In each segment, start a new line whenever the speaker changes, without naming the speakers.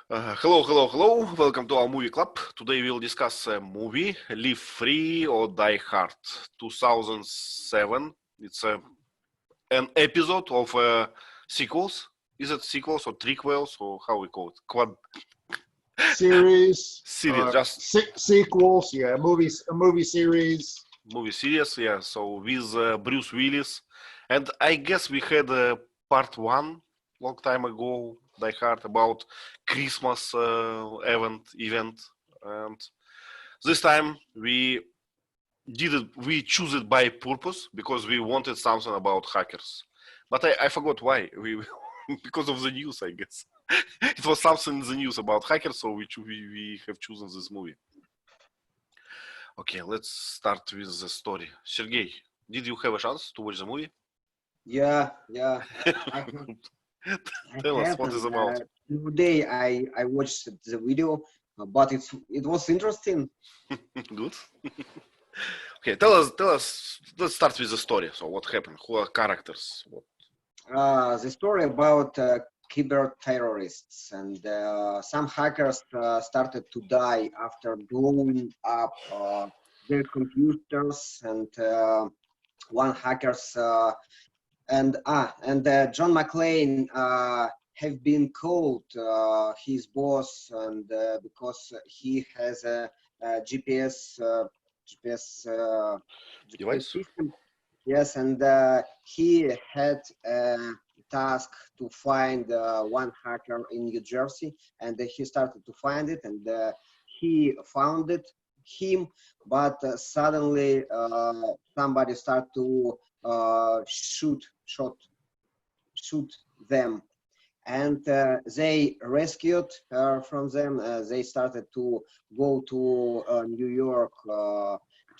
Hello. Welcome to our movie club. Today we'll discuss a movie, Live Free or Die Hard, 2007. It's an episode of sequels. Is it sequels or prequels or how we call it?
Series,
just
sequels, yeah, a movie series.
Movie series, yeah. So with Bruce Willis. And I guess we had part one long time ago, Die Hard, about Christmas event, and this time we choose it by purpose because we wanted something about hackers, but I forgot why. We because of the news, I guess. It was something in the news about hackers, so we have chosen this movie. Okay, let's start with the story. Sergey, did you have a chance to watch the movie?
Yeah.
Tell us what it's about.
Today I watched the video, but it was interesting.
Good. Okay, tell us. Let's start with the story. So, what happened? Who are characters?
The story about cyber terrorists, and some hackers started to die after blowing up their computers, and one hackers and John McClane have been called his boss, and because he has a GPS
Device
system. Yes, and he had a task to find one hacker in New Jersey, and he started to find it, and he found him, but suddenly somebody started to shoot them, and they rescued her from them. They started to go to New York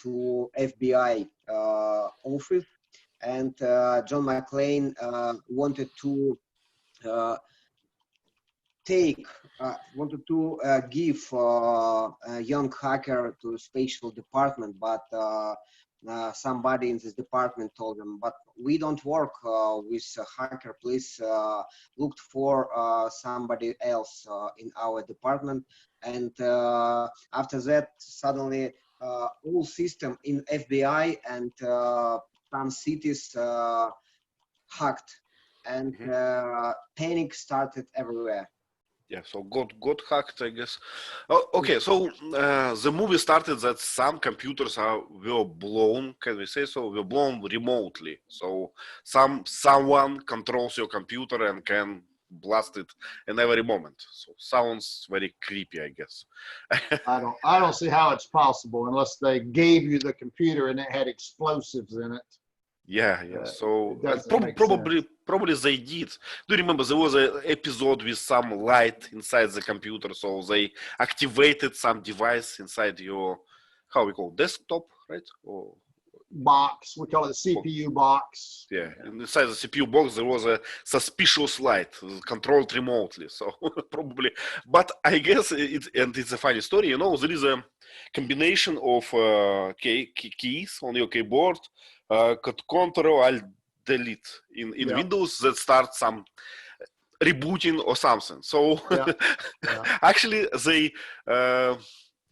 to FBI office, and John McClane wanted to give a young hacker to special department, but somebody in this department told them, but we don't work with a hacker, please look for somebody else in our department. And after that, suddenly all system in FBI and some cities hacked, and panic started everywhere.
Yeah, so got hacked, I guess. Oh, okay, so the movie started that some computers were blown. Can we say so? Were blown remotely. So someone controls your computer and can blast it in every moment. So sounds very creepy, I guess.
I don't see how it's possible unless they gave you the computer and it had explosives in it.
Yeah. So probably they did. Do you remember there was an episode with some light inside the computer? So they activated some device inside your, how we call it, desktop, right? Or
box. We call it the CPU box.
Yeah, and inside the CPU box there was a suspicious light controlled remotely. So probably, but I guess it's a funny story. You know, there is a combination of keys on your keyboard. Ctrl-Alt-Delete in Windows that starts some rebooting or something. So actually,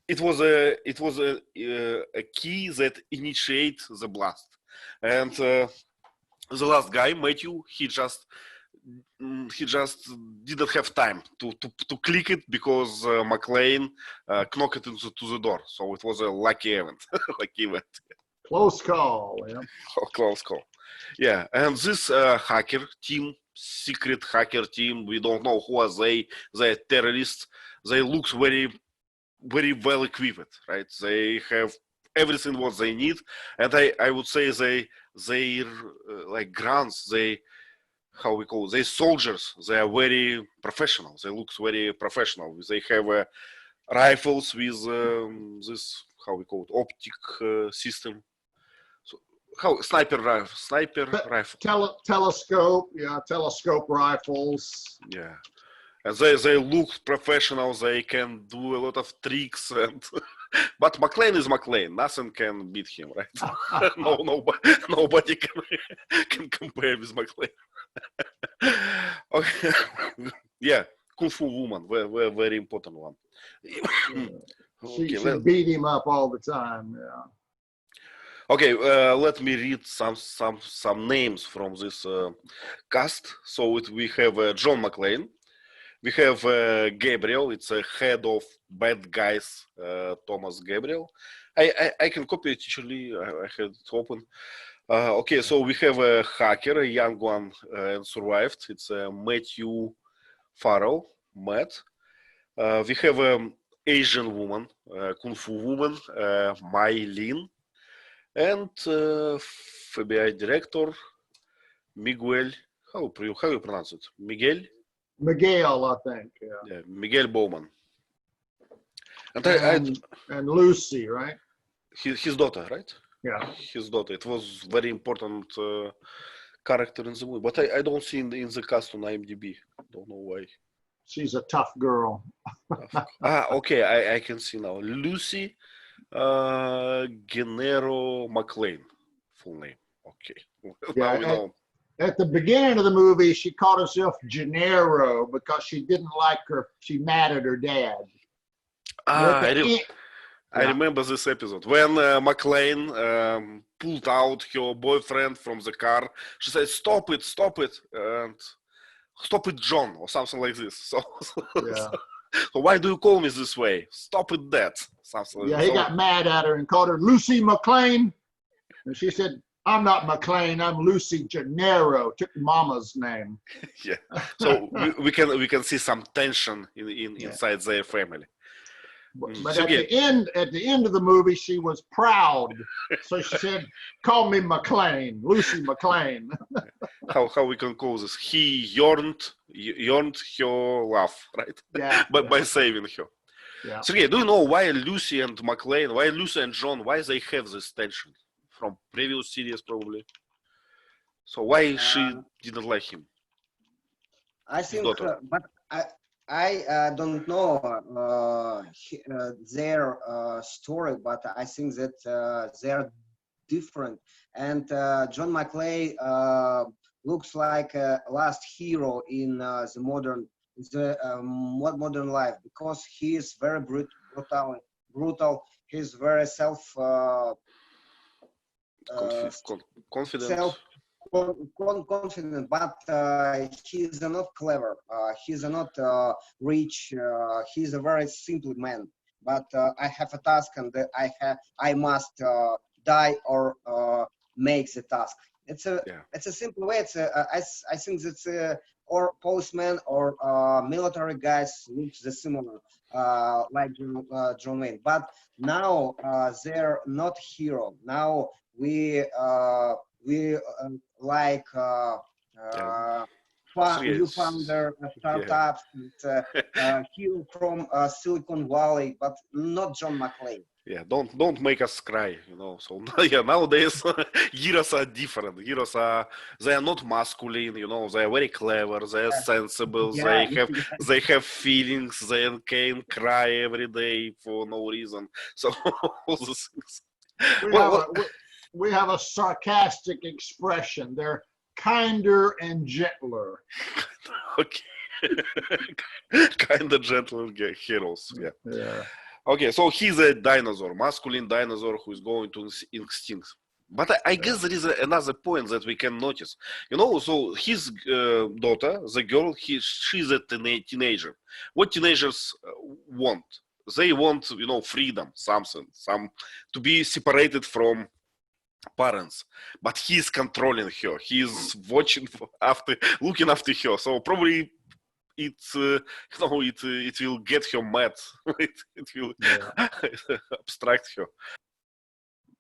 it was a key that initiates the blast, and the last guy, Matthew, he just didn't have time to click it because McClane knocked it into the door. So it was a lucky event.
Close call, yeah.
Close call. Yeah, and this hacker team, secret hacker team, we don't know who are they. They're terrorists. They look very, very well equipped, right? They have everything what they need, and I would say they like grunts. They, how we call it, they soldiers. They are very professional. They look very professional. They have rifles with this, how we call it, optic system. Sniper rifle.
Telescope rifles.
Yeah, and they look professional. They can do a lot of tricks, and but McClane is McClane. Nothing can beat him, right? Nobody can compare with McClane. Okay. Yeah, Kung Fu Woman, very important one.
She beat him up all the time. Yeah.
Okay, let me read some names from this cast. So we have John McClane. We have Gabriel. It's a head of bad guys, Thomas Gabriel. I can copy it actually. I had it open. Okay, so we have a hacker, a young one, and survived. It's Matthew Farrell, Matt. We have an Asian woman, Kung Fu woman, Mai Linh, and FBI director Miguel. How you pronounce it? Miguel.
Miguel, I think.
Yeah, Miguel Bowman.
And Lucy, right?
His daughter, right?
Yeah.
His daughter. It was very important character in the movie, but I don't see in the cast on IMDb. Don't know why.
She's a tough girl.
Okay, I can see now. Lucy Gennaro McClane, full name. Okay.
Yeah,
now we know.
At the beginning of the movie, she called herself Gennaro because she didn't like her. She mad at her dad.
I remember this episode when McClane pulled out her boyfriend from the car. She said, "Stop it, and stop it, John," or something like this. So why do you call me this way? Stop it, that. Something.
Yeah, he got mad at her and called her Lucy McClane, and she said, "I'm not McClane. I'm Lucy Gennaro." Took Mama's name.
Yeah. So we can see some tension inside their family.
But at the end of the movie, she was proud. So she said, "Call me McClane, Lucy McClane."
How we can call this? He yearned her love, right?
Yeah.
by saving her.
Yeah.
So do you know why Lucy and McClane, why Lucy and John, why they have this tension from previous series probably? So why she didn't like him?
I think, but I don't know their story, but I think that they're different. And John McClane looks like a last hero in the modern life because he is very brutal. He's very
confident.
Confident, but he's not clever. He's not rich. He's a very simple man. But I have a task, and I must die or make the task. It's a simple way. I think that's or postman or military guys look similar like John Wayne. But now they're not hero. Now we like you founder startups, hero from Silicon Valley, but not John McClane.
Yeah, don't make us cry, So nowadays heroes are different. Heroes they are not masculine, They are very clever. They are sensible.
Yeah.
They have feelings. They can cry every day for no reason. So all those things.
We have a sarcastic expression. They're kinder and gentler.
Okay. Kinder, gentler heroes.
Yeah.
Okay, so he's a dinosaur, masculine dinosaur who is going to extinct. But I guess there is another point that we can notice. So his daughter, the girl, she's a teenager. What teenagers want? They want, freedom, to be separated from parents, but he's controlling her. He's looking after her. So probably it will get her mad. it will abstract her.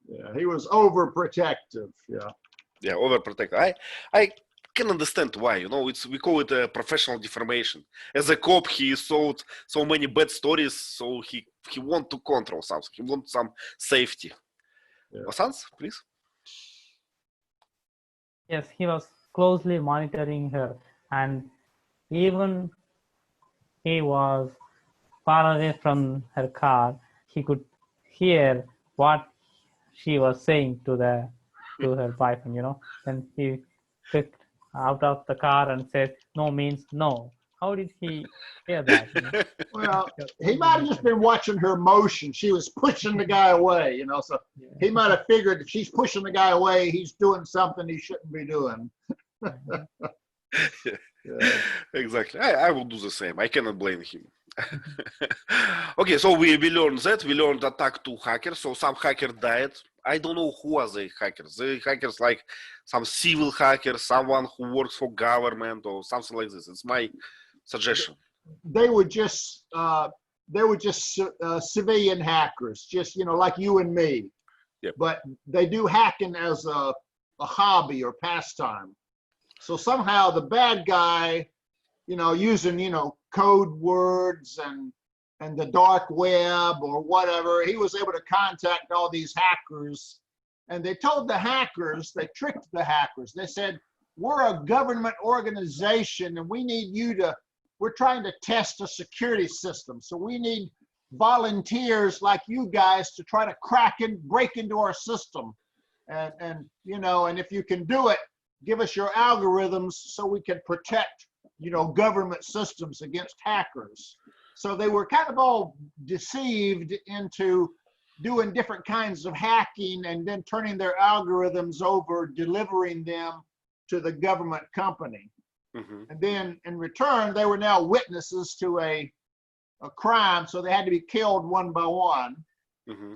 Yeah, he was overprotective.
Yeah, overprotective. I can understand why. We call it a professional deformation. As a cop, he saw so many bad stories, so he want to control something. He wants some safety. Vasanth, please.
Yes, he was closely monitoring her, and even he was far away from her car, he could hear what she was saying to her boyfriend, Then he picked out of the car and said, "No means no." how did he hear that?
Well, he might have just been watching her motion. She was pushing the guy away, you know, so he might have figured if she's pushing the guy away, he's doing something he shouldn't be doing. Yeah.
Exactly. I will do the same. I cannot blame him. Okay, so we learned that. We learned attack to hackers. So some hacker died. I don't know who are the hackers. The hackers like some civil hacker, someone who works for government or something like this. It's my suggestion.
They were just civilian hackers, just, you know, like you and me.
Yep.
But they do hacking as a hobby or pastime. So somehow the bad guy, you know, using, you know, code words and the dark web or whatever, he was able to contact all these hackers. And they told the hackers, they tricked the hackers. They said, we're a government organization and we need you to, we're trying to test a security system. So we need volunteers like you guys to try to break into our system. And you know, and if you can do it, give us your algorithms so we can protect, you know, government systems against hackers. So they were kind of all deceived into doing different kinds of hacking and then turning their algorithms over, delivering them to the government company.
Mm-hmm.
And then in return, they were now witnesses to a crime, so they had to be killed one by one.
Mm-hmm.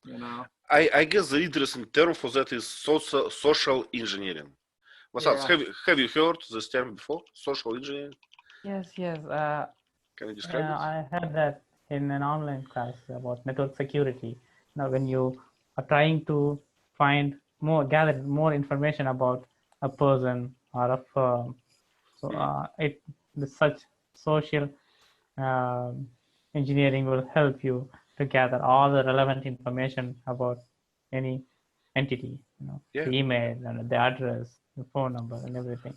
You know,
I guess the interesting term for that is social engineering. Vasanth,
Yeah.
have you heard this term before? Social engineering?
Yes.
Can you describe it?
I heard that in an online class about network security. Now, when you are trying to gather more information about a person or a firm, so such social engineering will help you to gather all the relevant information about any entity, you know,
Yeah.
the email and the address, the phone number, and everything.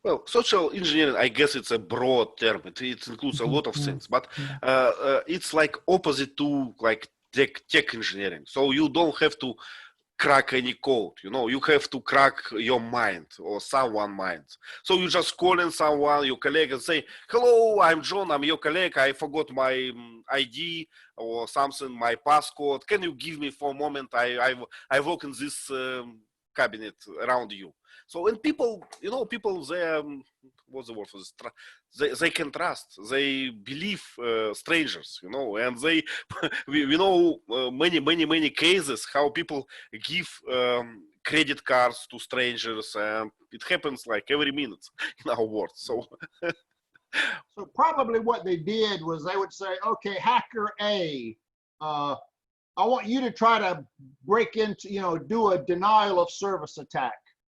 Well, social engineering, I guess it's a broad term. It includes a lot of things, but it's like opposite to like tech engineering. So you don't have to crack any code, you know, you have to crack your mind or someone's mind. So you just calling someone, your colleague, and say, hello, I'm John, I'm your colleague, I forgot my ID or something, my passcode. Can you give me for a moment? I work in this cabinet around you. So, and people, you know, people, they, what's the word for this? They can trust, they believe strangers, you know, and they, we know many cases how people give credit cards to strangers, and it happens like every minute in our world. So
probably what they did was they would say, okay, hacker A, I want you to try to break into, you know, do a denial of service attack.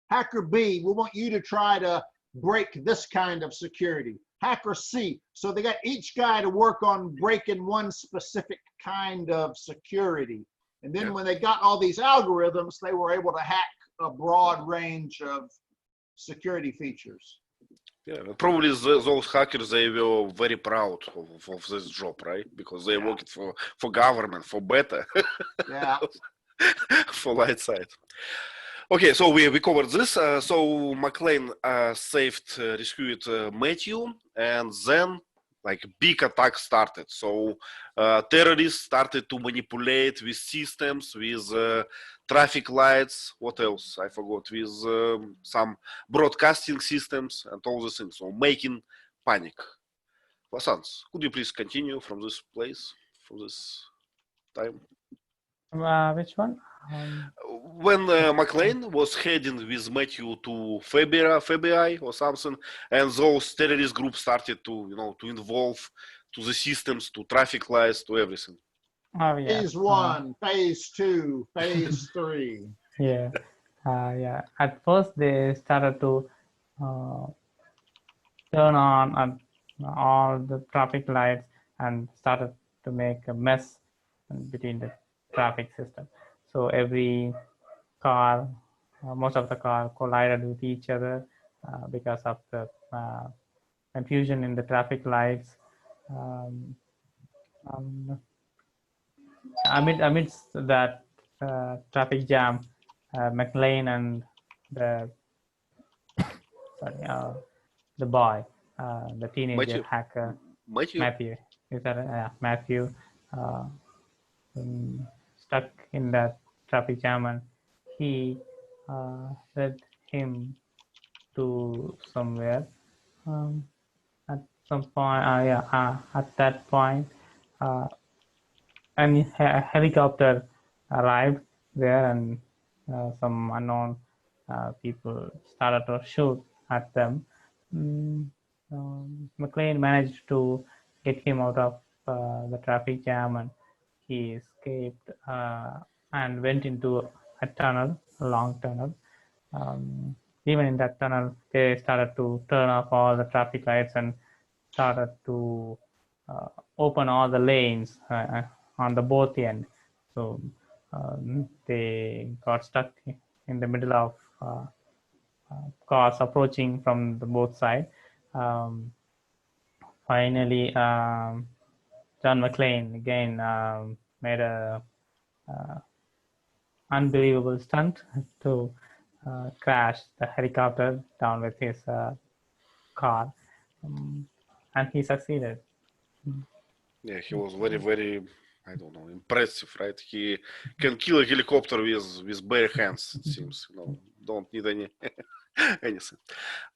Hacker B, we want you to try to break this kind of security. Hacker C, so they got each guy to work on breaking one specific kind of security. And then when they got all these algorithms, they were able to hack a broad range of security features.
yeah, probably those hackers, they were very proud of this job, right? Because they worked for government, for better,
Yeah.
for light side. Okay, so we covered this. So McClane rescued Matthew, and then like big attack started. So terrorists started to manipulate with systems, with traffic lights. What else? I forgot. With some broadcasting systems and all these things. So making panic. Vasanth, could you please continue from this place, from this time?
Which one?
When McClane was heading with Matthew to FBI or something, and those terrorist groups started to, you know, to involve to the systems, to traffic lights, to everything.
Oh, yeah.
Phase 1, phase 2, phase 3.
Yeah. At first, they started to turn on all the traffic lights and started to make a mess between the traffic system. So every car, most of the car collided with each other because of the confusion in the traffic lights. Amidst that traffic jam, McClane and the boy the teenager hacker Matthew. Is that Matthew stuck in that traffic jam, and he led him to somewhere. At some point, at that point, a helicopter arrived there, and some unknown people started to shoot at them. McClane managed to get him out of the traffic jam, and he escaped and went into a tunnel, a long tunnel. Even in that tunnel, they started to turn off all the traffic lights and started to open all the lanes on the both end. So they got stuck in the middle of cars approaching from the both sides. Finally, John McClane again made a unbelievable stunt to crash the helicopter down with his car, and he succeeded.
Yeah, he was very, very, I don't know, impressive, right? He can kill a helicopter with bare hands, it seems. Don't need any anything.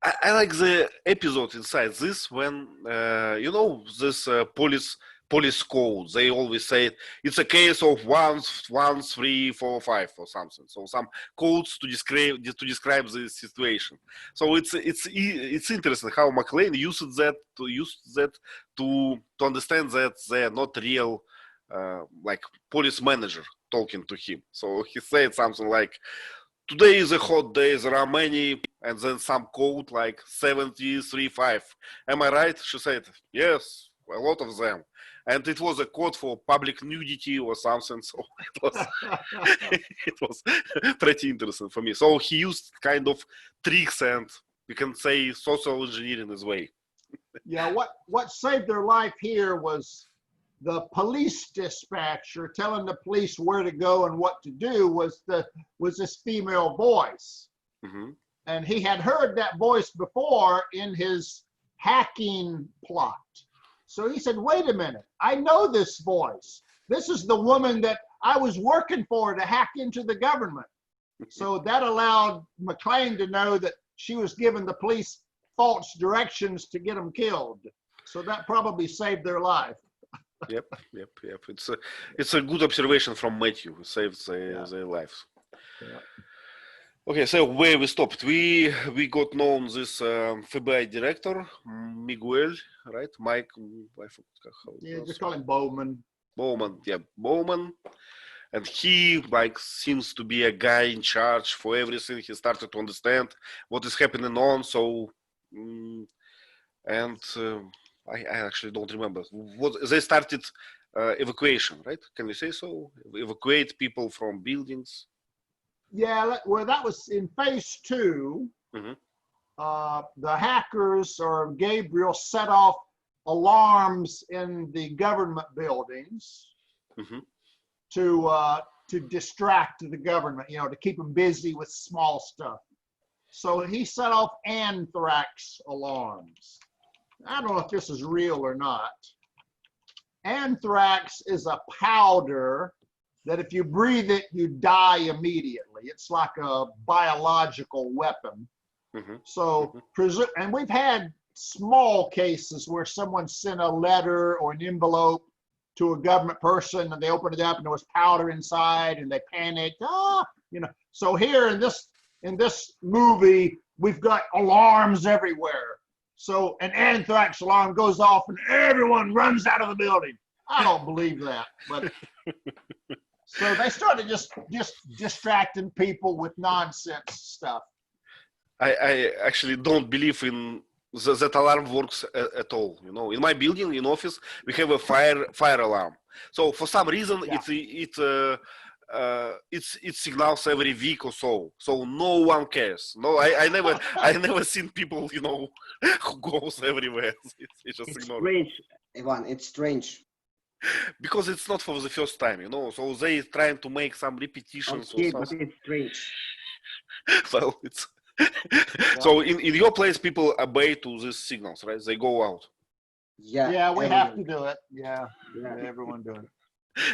I like the episode inside this when, this police code. They always say it's a case of 1, 3, 4, 5 or something. So some codes to describe the situation. So it's interesting how McClane used that to understand that they're not real like police manager talking to him. So he said something like, "Today is a hot day. There are many," and then some code like 73.5. Am I right? She said, "Yes, a lot of them." And it was a code for public nudity or something. So it was pretty interesting for me. So he used kind of tricks and you can say social engineering his way.
Yeah, what saved their life here was the police dispatcher telling the police where to go and what to do was this female voice.
Mm-hmm.
And he had heard that voice before in his hacking plot. So he said, wait a minute, I know this voice. This is the woman that I was working for to hack into the government. So that allowed McClane to know that she was giving the police false directions to get them killed. So that probably saved their life.
Yep. It's a good observation from Matthew, who saved their lives.
Yeah.
Okay, so where we stopped, we got known this FBI director, Miguel, right? Mike, I forgot how.
Yeah, just call him Bowman.
Bowman. And he seems to be a guy in charge for everything. He started to understand what is happening on. So, I actually don't remember what they started evacuation, right? Can you say so? Evacuate people from buildings.
Yeah, well, that was in phase 2.
Mm-hmm.
The hackers or Gabriel set off alarms in the government buildings
mm-hmm.
to distract the government, to keep them busy with small stuff. So he set off anthrax alarms. I don't know if this is real or not. Anthrax is a powder that if you breathe it, you die immediately. It's like a biological weapon.
Mm-hmm.
So, and we've had small cases where someone sent a letter or an envelope to a government person and they opened it up and there was powder inside and they panicked. So here in this movie, we've got alarms everywhere. So an anthrax alarm goes off and everyone runs out of the building. I don't believe that, but so they started just distracting people with nonsense stuff.
I actually don't believe in that alarm works at all. In my building, in office, we have a fire alarm. So for some reason, it signals every week or so. So no one cares. No, I never seen people, who goes everywhere. It's just ignored.
Strange, Ivan. It's strange.
Because it's not for the first time, So they trying to make some repetitions.
Okay,
or something.
but it's strange.
Well, So in your place, people obey to these signals, right? They go out.
Yeah, we have to
everyone.
do it. Yeah,
Yeah.
everyone doing it.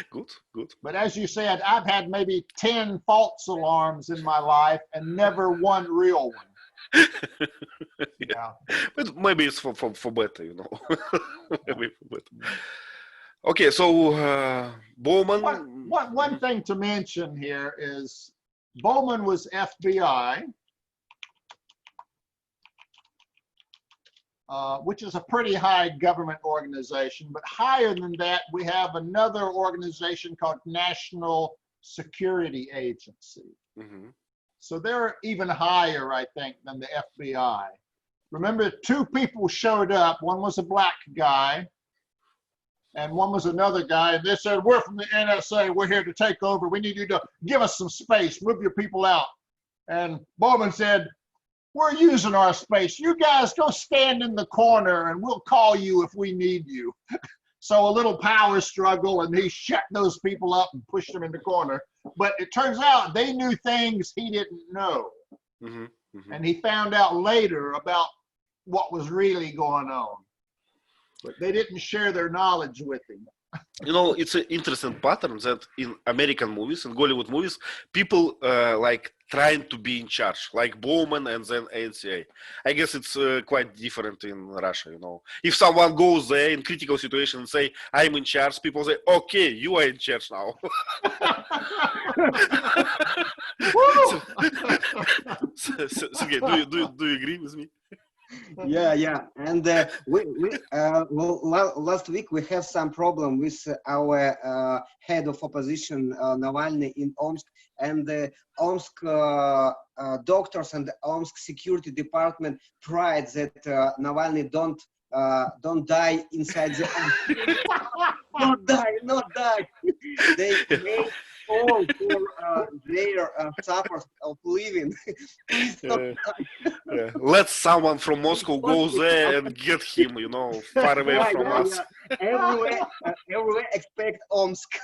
Good, good.
But as you said, I've had maybe 10 false alarms in my life and never one real one. Yeah.
But maybe it's for better, you know. Maybe for better. Okay, so Bowman.
One thing to mention here is Bowman was FBI, which is a pretty high government organization, but higher than that, we have another organization called National Security Agency.
Mm-hmm.
So they're even higher, I think, than the FBI. Remember, two people showed up. One was a black guy, and one was another guy. And they said, "We're from the NSA. We're here to take over. We need you to give us some space. Move your people out." And Bowman said, "We're using our space. You guys go stand in the corner, and we'll call you if we need you." So a little power struggle, and he shut those people up and pushed them in the corner. But it turns out they knew things he didn't know.
Mm-hmm. Mm-hmm.
And he found out later about what was really going on. But they didn't share their knowledge with him.
You know, it's an interesting pattern that in American movies, in Hollywood movies, people like trying to be in charge, like Bowman and then NCA. I guess it's quite different in Russia, you know. If someone goes there in critical situation and say, "I'm in charge," people say, "Okay, you are in charge now." Sergey, do you agree with me?
Yeah. And last week we have some problem with our head of opposition, Navalny, in Omsk, and the Omsk doctors and the Omsk security department pride that Navalny don't die inside the Omsk. Not die. They made all for their suffers of living. Please stop.
Let someone from Moscow go there and get him, you know, far away from us.
Everywhere expect Omsk.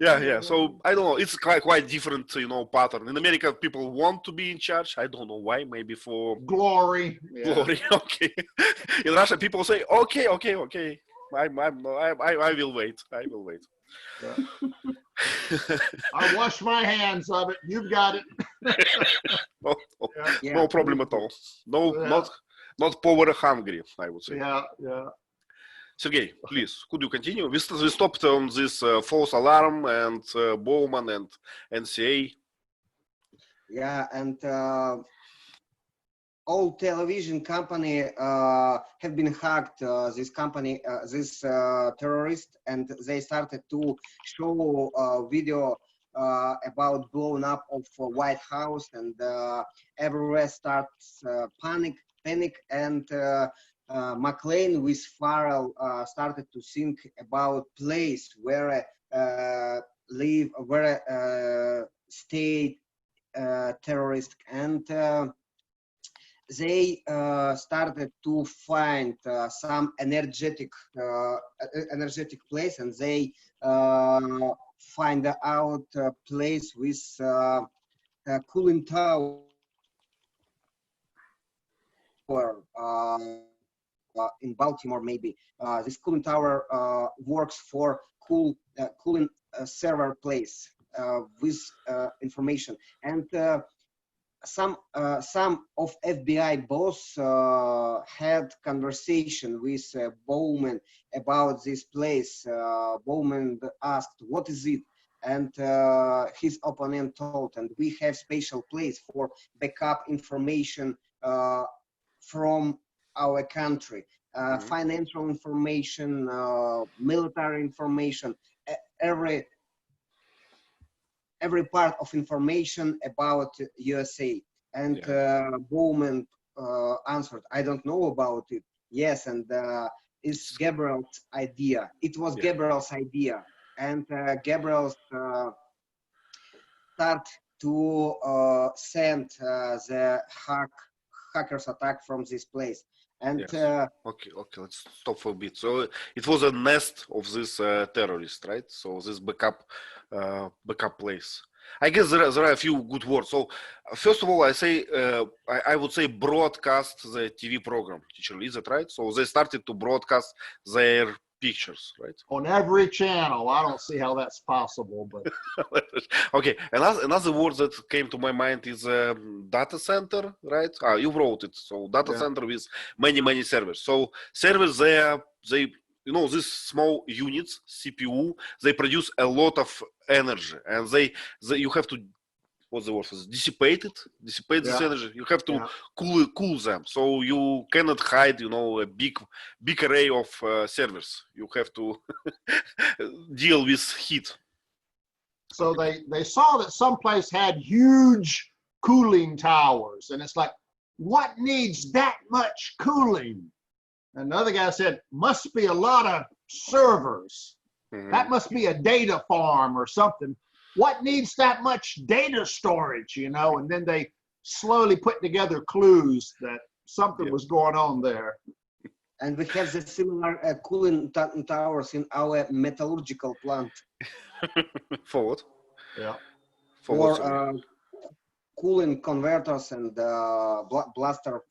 Yeah. So I don't know. It's quite different, you know, pattern. In America, people want to be in charge. I don't know why. Maybe for
glory.
Glory. Okay. In Russia, people say, "Okay. I will wait. I will wait."
Yeah. I wash my hands of it. You've got it.
No problem at all. No, not power hungry, I would say.
Yeah.
Sergey, please, could you continue? We stopped on this false alarm and Bowman and NCA.
Yeah, and all television company have been hacked. This company, this terrorist, and they started to show video about blowing up of White House, and everywhere starts panic, and McClane with Farrell started to think about place where stay terrorist, and they started to find some energetic place, and they find out a place with a cooling tower in Baltimore, maybe. This cooling tower works for cooling server place with information, and some of FBI boss had conversation with Bowman about this place. Bowman asked, "What is it?" And his opponent told, "And we have special place for backup information from our country, financial information, military information, every part of information about USA." And Bowman answered, "I don't know about it." Yes, and it's Gabriel's idea. It was Gabriel's idea, and Gabriel start to send the hackers attack from this place. And
okay, let's stop for a bit. So it was a nest of this terrorist, right? So this backup place. I guess there are a few good words. So first of all, I would say broadcast the TV program. Teacher, is that right? So they started to broadcast their pictures, right?
On every channel. I don't see how that's possible, but
Okay. Another word that came to my mind is data center, right? You wrote it. So data center with many servers. So servers they these small units, CPU, they produce a lot of energy, and they you have to, what's the word for this? Dissipate this energy. You have to cool them, so you cannot hide a big array of servers. You have to deal with heat.
So they saw that someplace had huge cooling towers, and it's like, what needs that much cooling? And another guy said, must be a lot of servers. That must be a data farm or something. What needs that much data storage, And then they slowly put together clues that something was going on there.
And we have the similar cooling towers in our metallurgical plant.
For what?
Yeah.
For cooling converters and blaster.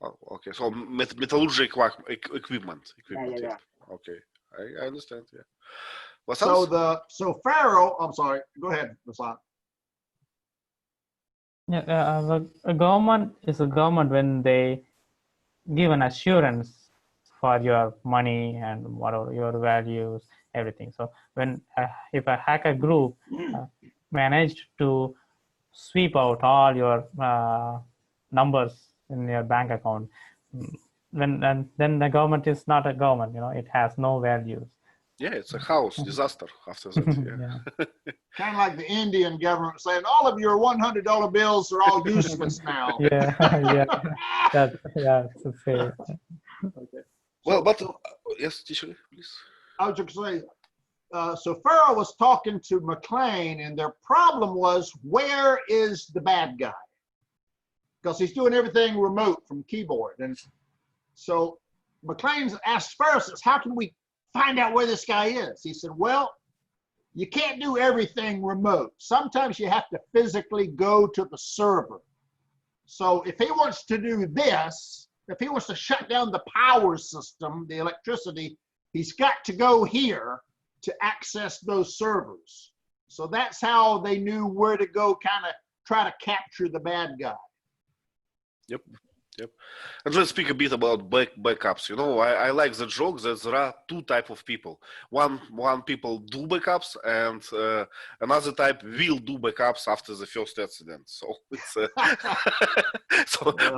Oh, okay, so metallurgical equipment.
Yeah.
Okay, I understand. Yeah. What
So
else?
so Farrell, I'm sorry. Go ahead, Vasanth.
Yeah, a government is a government when they give an assurance for your money and whatever your values, everything. So when if a hacker group managed to sweep out all your numbers in your bank account, then the government is not a government. It has no values.
Yeah, it's a house disaster after that. Yeah.
Kind of like the Indian government saying, all of your $100 bills are all useless now.
Yeah. That's the same.
Okay.
Well, but yes, teacher, please.
I was just going to say, so Farrell was talking to McClane, and their problem was, where is the bad guy? Because he's doing everything remote from keyboard. And so McClane asked Farrell, says, how can we find out where this guy is? He said, well, you can't do everything remote. Sometimes you have to physically go to the server. So if he wants to do this, if he wants to shut down the power system, the electricity, he's got to go here to access those servers. So that's how they knew where to go, kind of try to capture the bad guy.
Yep. And let's speak a bit about backups. I like the joke that there are two types of people. One people do backups, and another type will do backups after the first accident. So it's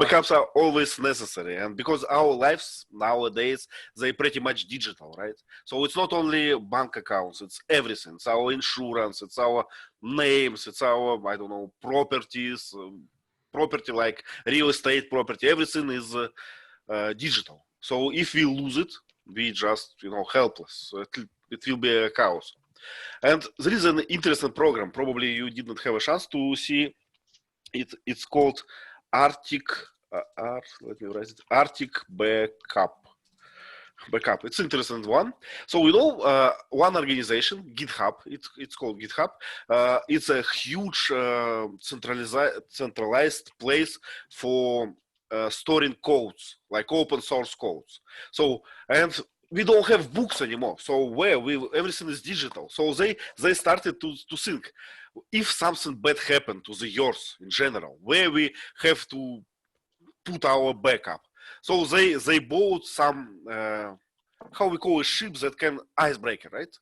backups are always necessary, and because our lives nowadays, they're pretty much digital, right? So it's not only bank accounts, it's everything. It's our insurance, it's our names, it's our properties. Property like real estate property, everything is digital. So if we lose it, we just helpless. So it will be a chaos. And there is an interesting program. Probably you didn't have a chance to see it. It's called Artic. Let me write it. Artic Backup. It's an interesting one. So one organization, Github. It's called Github. It's a huge centralized place for storing codes, like open source codes. So and we don't have books anymore. So everything is digital. So they started to think, if something bad happened to the Earth in general, where we have to put our backup. So they bought some how we call a ship that can icebreaker, right?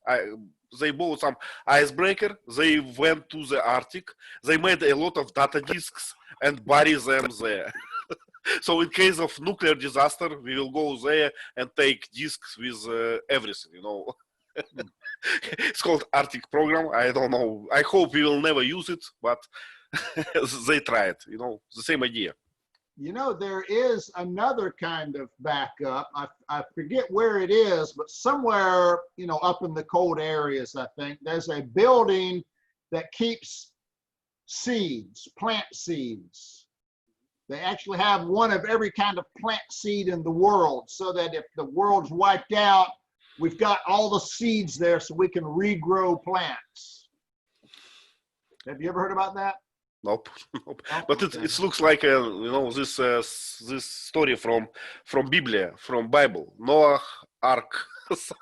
They bought some icebreaker. They went to the Arctic. They made a lot of data disks and buried them there. So in case of nuclear disaster, we will go there and take disks with everything. It's called Arctic program. I don't know. I hope we will never use it, but they tried. The same idea.
There is another kind of backup. I forget where it is, but somewhere, up in the cold areas, I think, there's a building that keeps seeds, plant seeds. They actually have one of every kind of plant seed in the world, so that if the world's wiped out, we've got all the seeds there so we can regrow plants. Have you ever heard about that?
Nope. Nope.
Oh,
But
okay.
it looks like this this story from Biblia, from Bible, Noah Ark.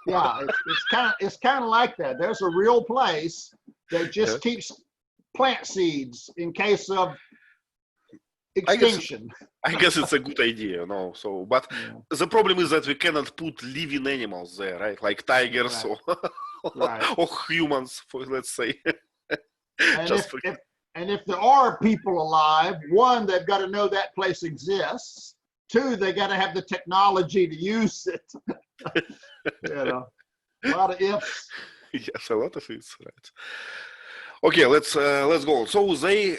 Yeah, it's kind of like that. There's a real place that just keeps plant seeds in case of extinction.
I guess it's a good idea, So, but the problem is that we cannot put living animals there, right? Like tigers
Right.
or humans, let's say.
And if there are people alive, one, they've got to know that place exists. Two, they got to have the technology to use it. A lot of ifs.
Yes, a lot of ifs, right? Okay, let's go. So they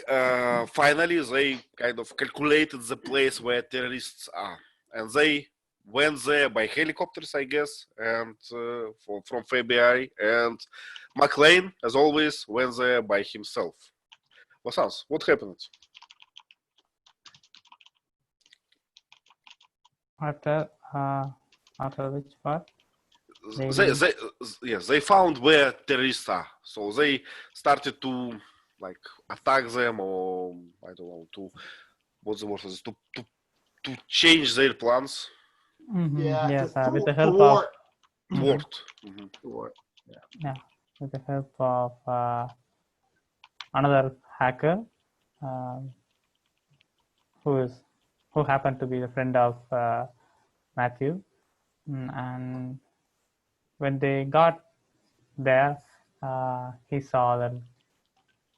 finally kind of calculated the place where terrorists are, and they went there by helicopters, I guess, and from FBI. And McClane, as always, went there by himself. Vasanth, what happened?
After which part?
They found where terrorists are, so they started to attack them, or I don't know, what's the word for this, to change their plans.
Yeah.
Yes, with the help of
thwart.
Thwart.
Yeah, with the help of another hacker who happened to be the friend of Matthew, and when they got there, he saw that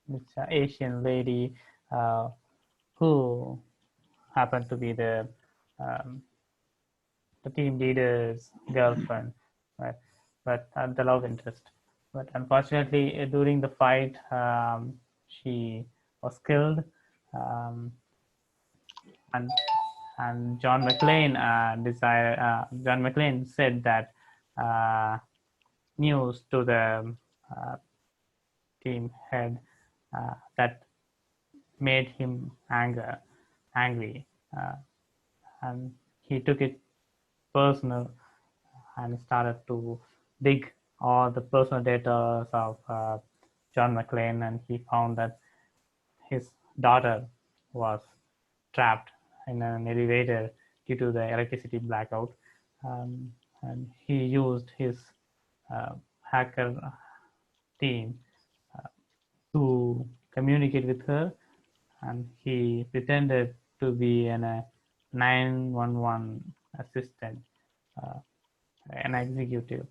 this Asian lady who happened to be the team leader's girlfriend, right? But the love interest. But unfortunately, during the fight, she was killed, and John McClane John McClane said that news to the team head that made him angry, and he took it personal and started to dig all the personal data of John McClane, and he found that his daughter was trapped in an elevator due to the electricity blackout, and he used his hacker team to communicate with her, and he pretended to be a 911 assistant, an executive.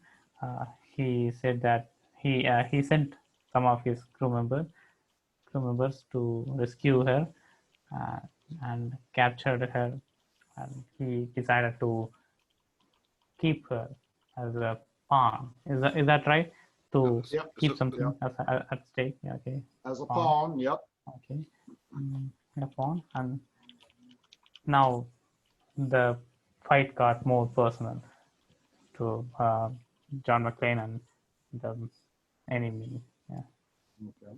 He said that he sent some of his crew members to rescue her and captured her, and he decided to keep her as a pawn. Is that right? To keep something at stake. Yeah, okay.
As a pawn. Yep.
Okay. A pawn, and now the fight got more personal to John McClane and the enemy. Yeah.
Okay.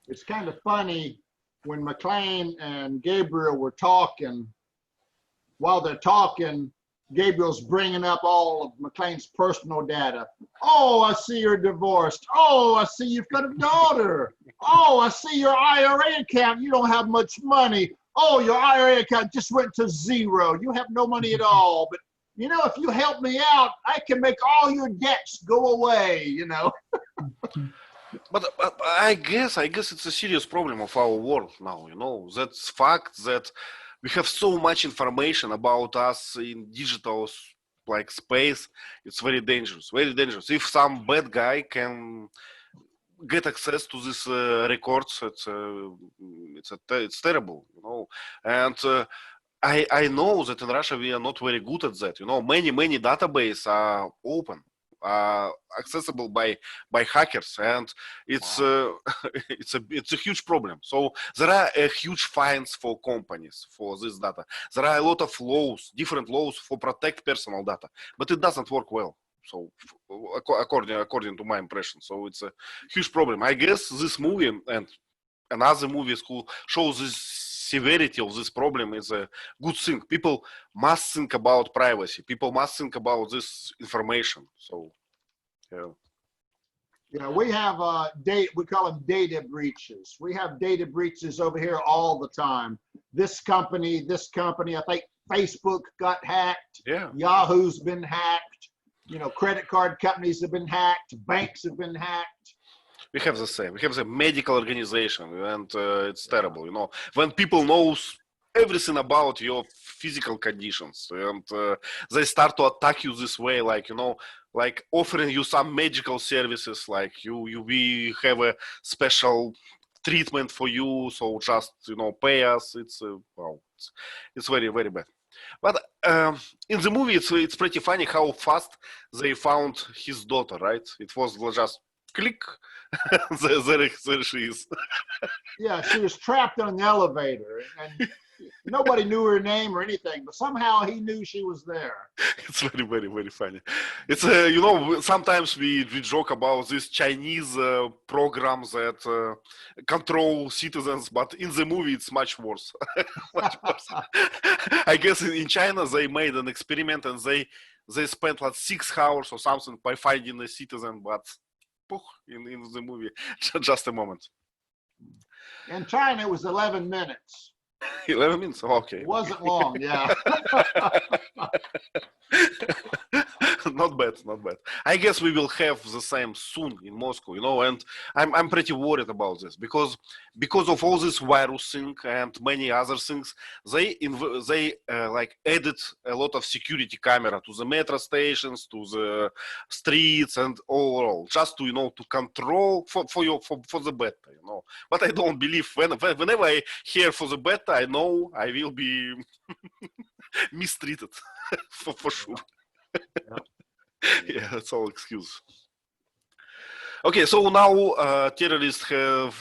It's kind of funny when McClane and Gabriel were talking. While they're talking, Gabriel's bringing up all of McClane's personal data. Oh, I see you're divorced. Oh, I see you've got a daughter. Oh, I see your IRA account. You don't have much money. Oh, your IRA account just went to zero. You have no money at all. But, if you help me out, I can make all your debts go away,
But I guess it's a serious problem of our world now, That's fact that we have so much information about us in digital space. It's very dangerous, very dangerous. If some bad guy can get access to these records, it's terrible, And I know that in Russia we are not very good at that. Many databases are open, accessible by hackers, and it's it's a huge problem. So there are huge fines for companies for this data. There are a lot of laws, different laws for protect personal data, but it doesn't work well. So according to my impression, so it's a huge problem. I guess this movie and another movies who shows this severity of this problem is a good thing. People must think about privacy. People must think about this information. So, yeah.
Yeah, we have we call them data breaches. We have data breaches over here all the time. This company, I think Facebook got hacked.
Yeah.
Yahoo's been hacked. You know, credit card companies have been hacked. Banks have been hacked.
We have the same. We have the medical organization, and it's terrible. You know, when people knows everything about your physical conditions, and they start to attack you this way, like, you know, like offering you some magical services, like we have a special treatment for you, so just, you know, pay us. It's well, it's very, very bad. But in the movie, it's pretty funny how fast they found his daughter. Right? It was just click. there she is.
Yeah, she was trapped in an elevator, and nobody knew her name or anything, but somehow he knew she was there.
It's very, very, very funny. It's you know, sometimes we joke about these Chinese programs that control citizens, but in the movie it's much worse. Much worse. I guess in China they made an experiment and they spent like 6 hours or something by finding a citizen, but in the movie, just a moment.
In China, it was 11 minutes.
11 minutes? Okay.
It wasn't long, yeah.
Not bad, not bad. I guess we will have the same soon in Moscow, you know, and I'm pretty worried about this because of all this virus thing and many other things, they like added a lot of security camera to the metro stations, to the streets, and overall, just to, you know, to control for the beta, you know. But I don't believe whenever I hear for the beta, I know I will be mistreated for sure. Yeah, that's all excuse. Okay, so now terrorists have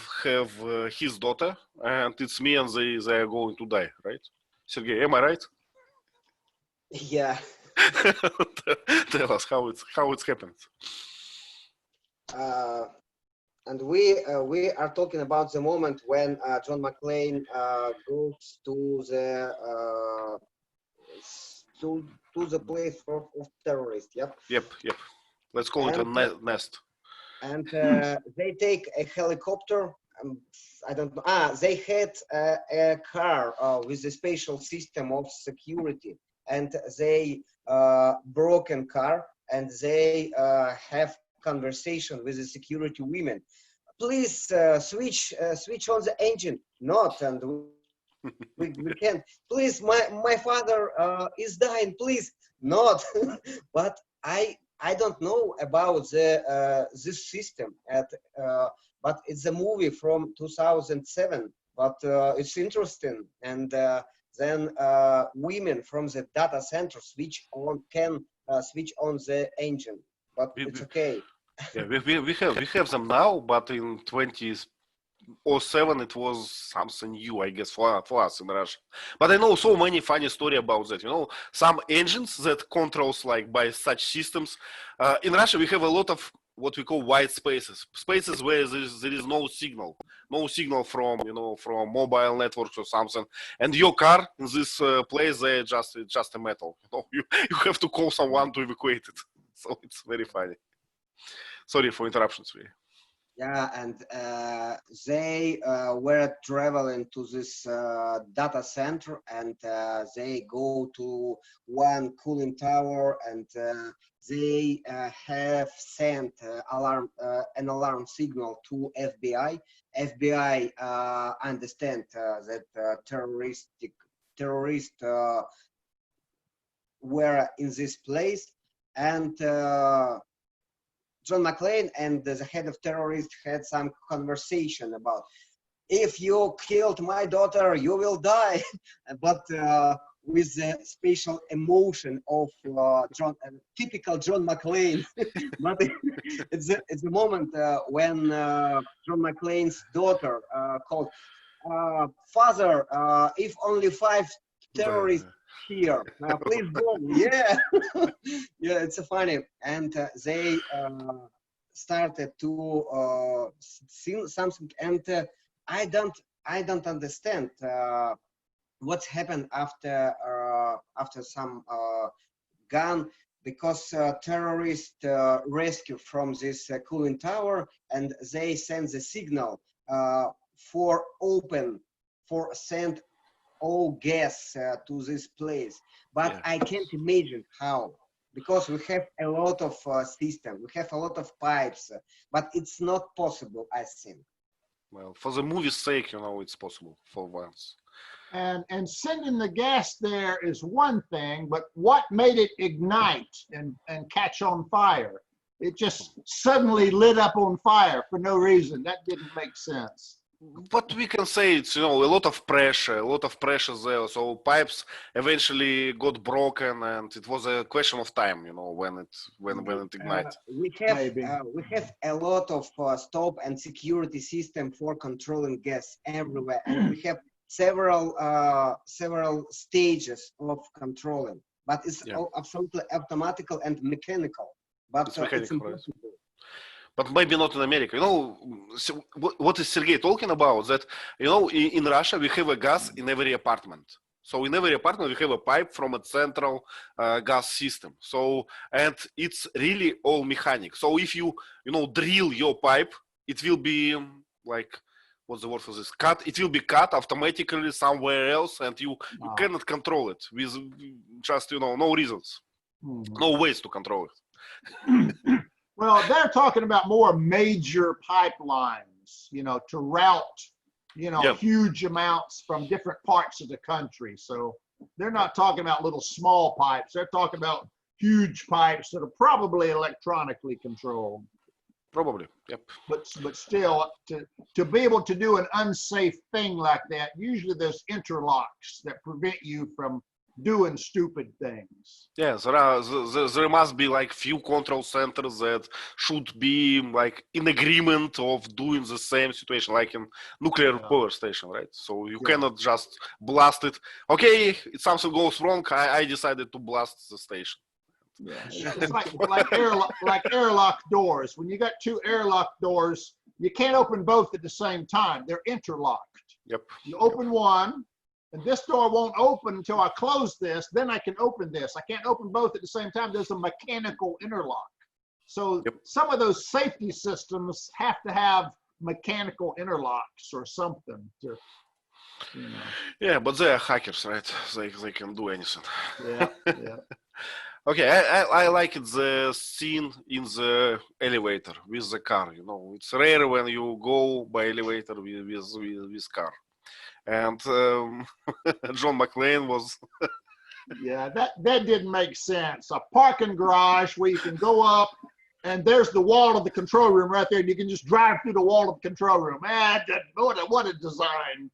his daughter, and it's me, and they are going to die, right? Sergey, am I right?
Yeah.
Tell us how it's happened.
And we are talking about the moment when John McClane goes to the place of terrorists. Yep.
Yep. Let's call it a nest.
And they take a helicopter. I don't know. They had a car with a special system of security, and they broken car, and they have conversation with the security women. Please switch on the engine. Not, and we can't. Please, my father is dying. Please, not. But I don't know about this system. But it's a movie from 2007. But it's interesting, and then women from the data center can switch on the engine. But it's okay.
Yeah, we have them now, but in 2007 it was something new, I guess, for us in Russia. But I know so many funny stories about that. You know, some engines that controls like by such systems. In Russia, we have a lot of what we call white spaces where there is no signal from, you know, from mobile networks or something. And your car in this place, they just a metal. You know, you have to call someone to evacuate it. So it's very funny. Sorry for interruptions.
Yeah, and they were traveling to this data center, and they go to one cooling tower, and they have sent an alarm signal to FBI. FBI understand that terrorists were in this place, and John McClane and the head of terrorists had some conversation about, if you killed my daughter, you will die. But with the special emotion of typical John McClane. But it's the moment when John McClane's daughter called, father, if only 5 terrorists here, please go. Yeah. Yeah, it's funny. And they started to see something, and I don't understand what's happened after some gun, because terrorists rescue from this cooling tower, and they send the signal for send all gas to this place. But
Yeah.
I can't imagine how, because we have a lot of system, we have a lot of pipes, but it's not possible, I think.
Well, for the movie's sake, you know, it's possible for once.
And sending the gas there is one thing, but what made it ignite and catch on fire? It just suddenly lit up on fire for no reason. That didn't make sense.
But we can say it's, you know, a lot of pressure there. So pipes eventually got broken, and it was a question of time, you know, when it ignited.
We have a lot of stop and security system for controlling gas everywhere, and we have several stages of controlling, but it's all absolutely automatical and mechanical. But
It's mechanical,
it's impossible.
right? But maybe not in America. You know, so what is Sergey talking about? That, you know, in Russia we have a gas in every apartment. So in every apartment we have a pipe from a central gas system. So, and it's really all mechanic. So if you know, drill your pipe, it will be like, what's the word for this? Cut. It will be cut automatically somewhere else, and you cannot control it with just, you know, no reasons, no ways to control it.
Well, they're talking about more major pipelines, you know, to route, you know, huge amounts from different parts of the country. So they're not talking about little small pipes. They're talking about huge pipes that are probably electronically controlled.
Probably, yep.
But still, to be able to do an unsafe thing like that, usually there's interlocks that prevent you from doing stupid things.
Yeah, there must be like few control centers that should be like in agreement of doing the same situation, like in nuclear power station, right? So you cannot just blast it. Okay, if something goes wrong, I decided to blast the station.
Yeah, it's like airlock doors. When you got two airlock doors, you can't open both at the same time. They're interlocked.
Yep.
You open one, and this door won't open until I close this. Then I can open this. I can't open both at the same time. There's a mechanical interlock. So some of those safety systems have to have mechanical interlocks or something to, you know.
Yeah, but they are hackers, right? They can do anything.
Yeah, yeah.
Okay, I like the scene in the elevator with the car. You know, it's rare when you go by elevator with car. And John McClane was.
Yeah, that didn't make sense. A parking garage where you can go up, and there's the wall of the control room right there, and you can just drive through the wall of the control room. What a design!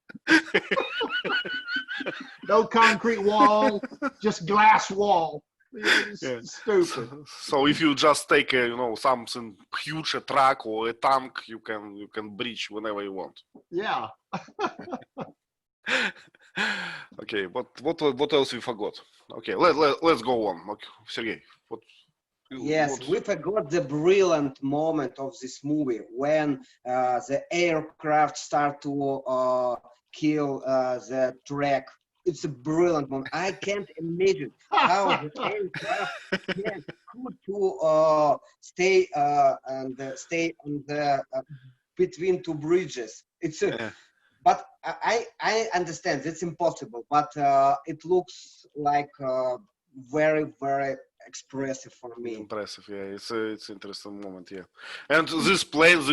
No concrete wall, just glass wall. It's stupid.
So if you just take a, you know, something huge, a truck or a tank, you can breach whenever you want.
Yeah.
Okay, but what else we forgot? Okay, let's go on. Okay, Sergey,
we forgot the brilliant moment of this movie when the aircraft start to kill the track. It's a brilliant moment. I can't imagine how the aircraft could to stay on the between two bridges. It's a, but I understand it's impossible, but it looks like very expressive for me.
Impressive, yeah. It's interesting moment, yeah. And this plane,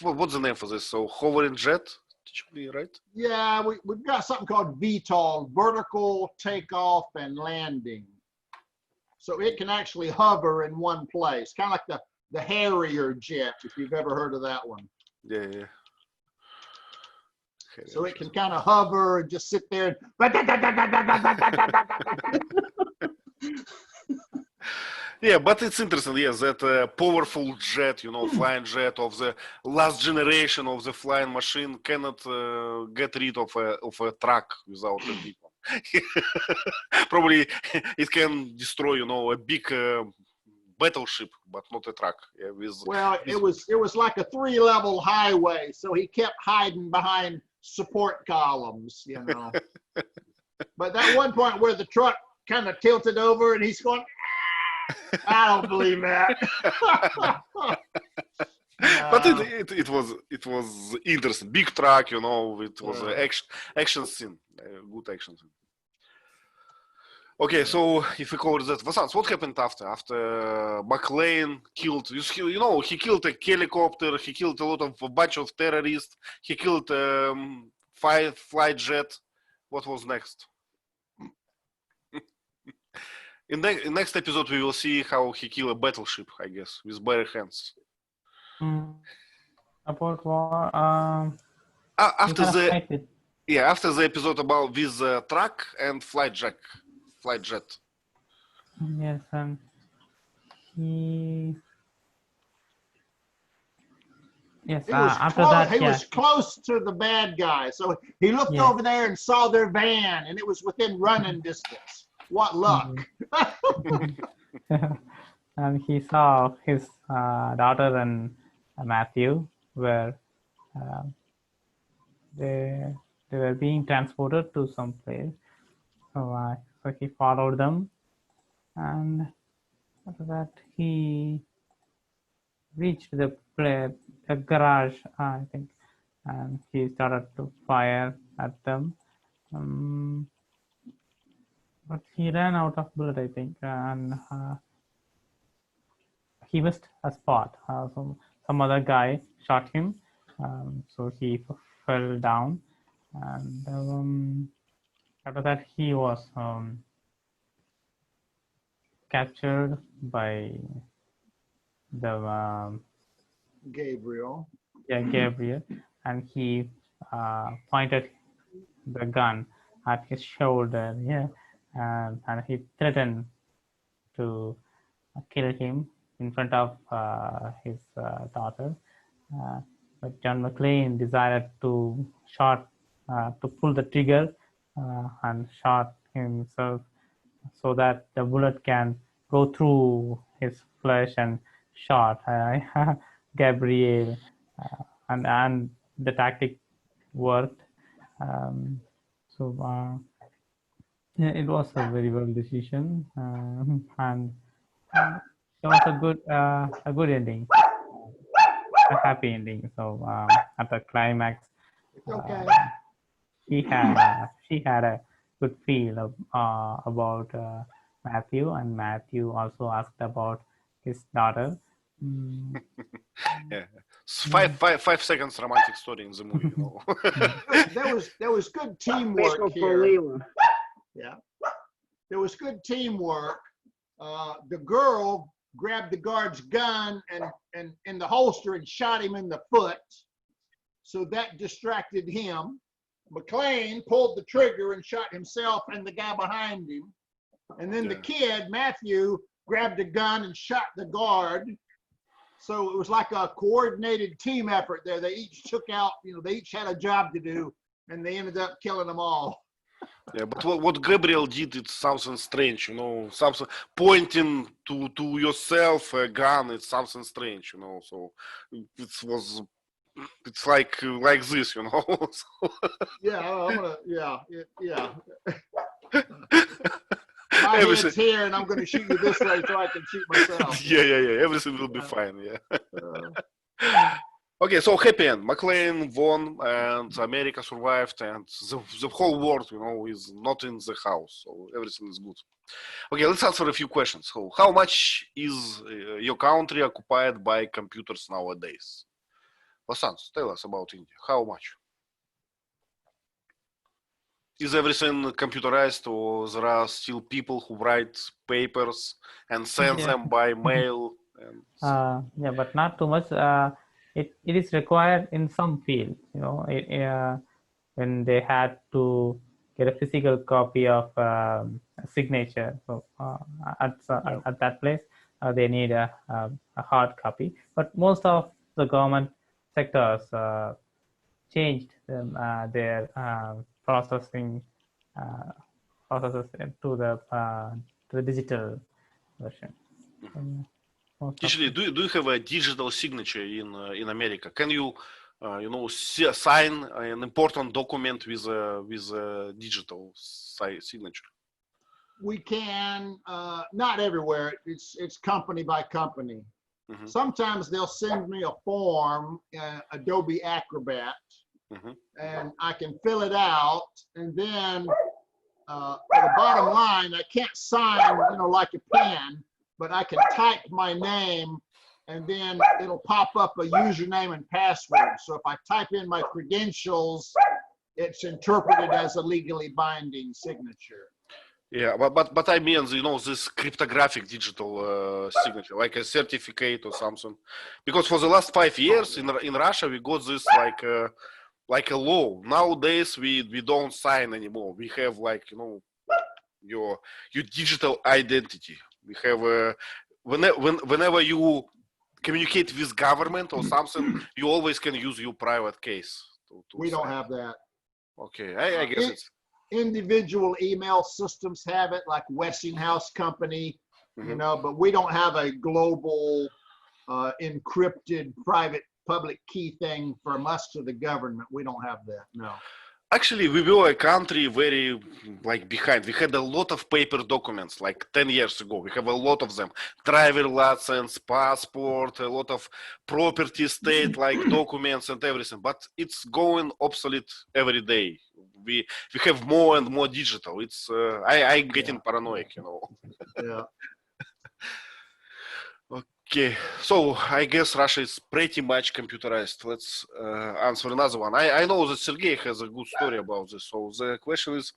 what's the name for this? So hovering jet. Should be right.
Yeah, we've got something called VTOL, vertical takeoff and landing. So it can actually hover in one place, kind of like the Harrier jet, if you've ever heard of that one.
Yeah. Okay,
so it can kind of hover and just sit there and
yeah, but it's interesting, yes, that powerful jet, you know, flying jet of the last generation of the flying machine cannot get rid of a truck without a people. Probably it can destroy, you know, a big battleship, but not a truck. Yeah,
it was like a 3-level highway, so he kept hiding behind support columns, you know. But that one point where the truck kind of tilted over and he's going, I don't believe that.
But it was interesting. Big truck, you know, it was an action scene, good action scene. Okay, so if we cover that, Vasanth, what happened after McClane killed? You know, he killed a helicopter. He killed a bunch of terrorists. He killed flight jet. What was next? In next episode, we will see how he killed a battleship, I guess, with bare hands.
About war.
After the episode about this truck and flight jet.
Yes, and he. Yes, after that,
he was close to the bad guy, so he looked over there and saw their van, and it was within running distance. What luck!
And he saw his daughter and Matthew were they were being transported to some place. So he followed them, and after that he reached the garage, I think, and he started to fire at them. But he ran out of blood, I think, and he missed a spot. So some other guy shot him, so he fell down, and after that he was captured by the
Gabriel.
Yeah, Gabriel, and he pointed the gun at his shoulder. Yeah, and he threatened to kill him in front of his daughter. But John McClane decided to pull the trigger and shot himself so that the bullet can go through his flesh and shot Gabriel, and the tactic worked. Yeah, it was a very well decision, and it was a good ending, a happy ending. So at the climax, she had a good feel about Matthew, and Matthew also asked about his daughter.
Yeah, 5 seconds romantic story in the movie. You know?
there was good teamwork here. Yeah, there was good teamwork. The girl grabbed the guard's gun and in the holster and shot him in the foot, so that distracted him. McClane pulled the trigger and shot himself and the guy behind him, and then the kid Matthew grabbed a gun and shot the guard. So it was like a coordinated team effort there. They each took out, they each had a job to do, and they ended up killing them all.
Yeah, but what Gabriel did, it's something strange, something pointing to yourself a gun, it's something strange, so it's like this, So.
Yeah. My head's here, and I'm going to shoot you this way so I can shoot myself.
Yeah. Everything will be fine. Yeah. Okay, so happy end. McClane won, and America survived, and the whole world, is not in the house, so everything is good. Okay, let's answer a few questions. So, how much is your country occupied by computers nowadays? Vasanth, tell us about India. How much? Is everything computerized, or there are still people who write papers and send them by mail?
Yeah, but not too much. It is required in some fields, when they had to get a physical copy of a signature. So at that place, they need a hard copy. But most of the government sectors changed their processes to the digital version.
Usually, do you have a digital signature in America? Can you sign an important document with a digital signature?
we can, not everywhere, it's company by company.
Mhm.
Sometimes they'll send me a form, Adobe Acrobat,
Mhm.
and I can fill it out, and then at the bottom line, I can't sign, like a pen, but I can type my name, and then it'll pop up a username and password. So if I type in my credentials, it's interpreted as a legally binding signature.
Yeah, but I mean, this cryptographic digital signature, like a certificate or something. Because for the last 5 years in Russia, we got this like a law. Nowadays, we don't sign anymore. We have your digital identity. We have whenever you communicate with government or something, you always can use your private case.
We don't
sign.
have that.
Okay, I guess it's.
Individual email systems have it, like Westinghouse Company,
Mhm.
But we don't have a global encrypted private public key thing from us to the government. We don't have that, no.
Actually, we were a country very behind. We had a lot of paper documents 10 years ago. We have a lot of them. Driver license, passport, a lot of property state documents and everything. But it's going obsolete every day. We have more and more digital. It's I'm getting paranoid,
Yeah.
Okay, so I guess Russia is pretty much computerized. Let's answer another one. I know that Sergey has a good story about this. So the question is,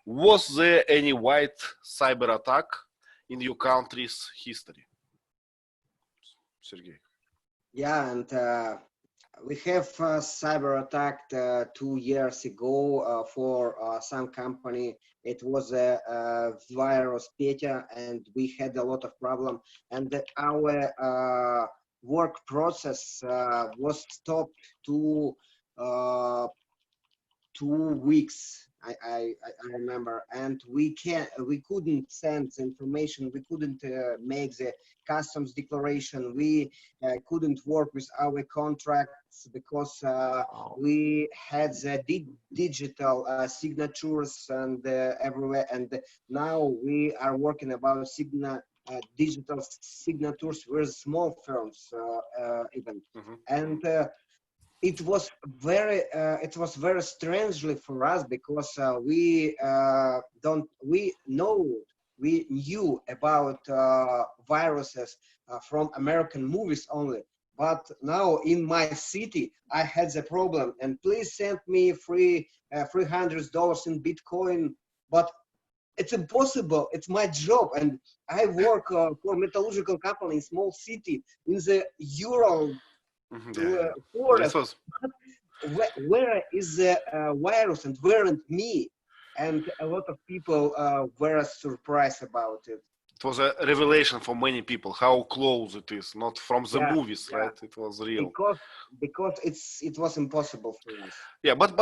was there any white cyber attack in your country's history? Sergey.
Yeah, and we have cyber attacked 2 years ago for some company. It was a virus Petya, and we had a lot of problem. And our work process was stopped to 2 weeks. I remember, and we couldn't send information. We couldn't make the customs declaration. We couldn't work with our contracts because we had the digital signatures and everywhere. And now we are working about digital signatures with small firms even.
Mm-hmm.
And it was very strangely for us because we knew about viruses from American movies only. But now in my city, I had the problem, and please send me $300 in Bitcoin. But it's impossible. It's my job, and I work for a metallurgical company in small city in the Ural. Forest. Where is the virus and weren't me? And a lot of people were surprised about it.
It was a revelation for many people how close it is, not from the movies, right? It was real.
Because it was impossible for us.
Yeah, but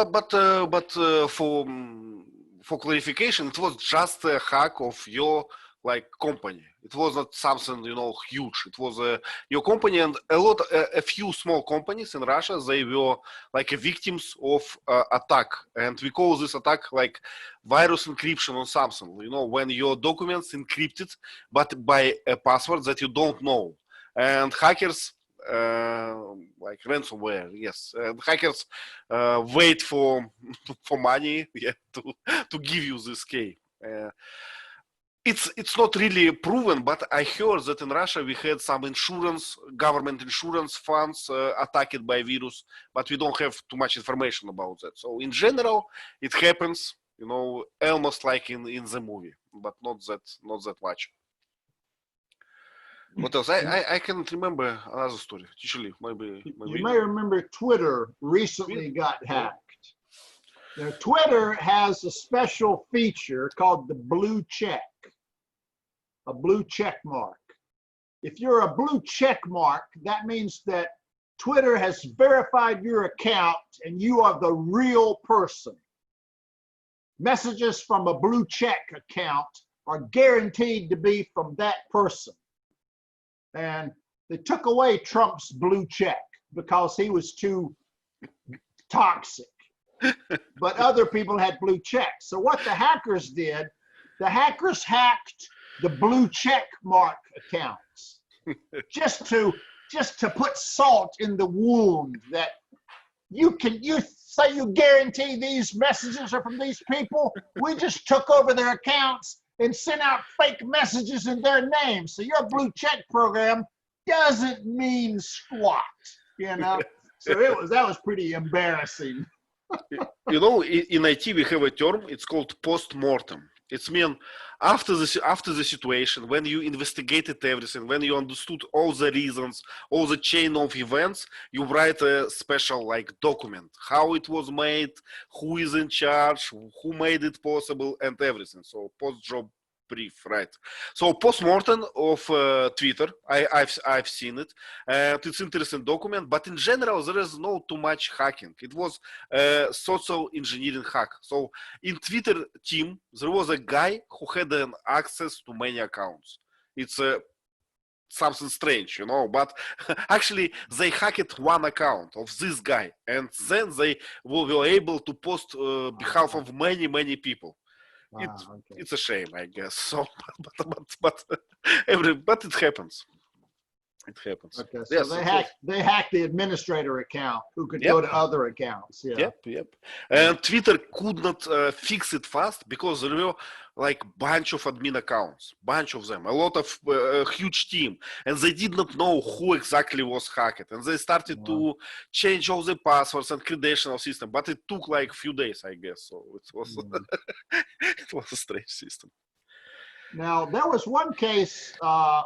for clarification, it was just a hack of your company. It was not something huge. It was your company, and a few small companies in Russia. They were victims of attack, and we call this attack virus encryption or something. When your documents encrypted, but by a password that you don't know, and hackers. Ransomware, yes. Hackers wait for money to give you this key. It's not really proven, but I heard that in Russia we had some government insurance funds attacked by virus, but we don't have too much information about that. So in general, it happens, almost like in the movie, but not that much. What else? I can't remember another story. Actually, maybe
you may remember Twitter recently got hacked. Twitter has a special feature called the blue check, a blue check mark. If you're a blue check mark, that means that Twitter has verified your account and you are the real person. Messages from a blue check account are guaranteed to be from that person. And they took away Trump's blue check because he was too toxic. But other people had blue checks. So what the hackers did, the hackers hacked the blue check mark accounts just to put salt in the wound that you say you guarantee these messages are from these people. We just took over their accounts and sent out fake messages in their names. So your blue check program doesn't mean squat, you know? So that was pretty embarrassing.
You know, in IT we have a term, it's called post-mortem. It's mean after the situation, when you investigated everything, when you understood all the reasons, all the chain of events, you write a special like document, how it was made, who is in charge, who made it possible, and everything. So post-job brief, right? So post-mortem of Twitter, I've seen it, and it's interesting document. But in general, there is no too much hacking. It was a social engineering hack. So in Twitter team, there was a guy who had an access to many accounts. It's something strange, you know. But actually, they hacked one account of this guy, and then they were able to post behalf of many people. It's a shame, I guess. So, but it happens. It happens.
Okay, so
yes,
they hacked the administrator account who could go to other accounts. Yeah.
Yep. And Twitter could not fix it fast because there were like bunch of admin accounts, bunch of them, a lot of huge team, and they did not know who exactly was hacked, and they started to change all the passwords and credential system. But it took like a few days, I guess. So it was it was a strange system.
Now, there was one case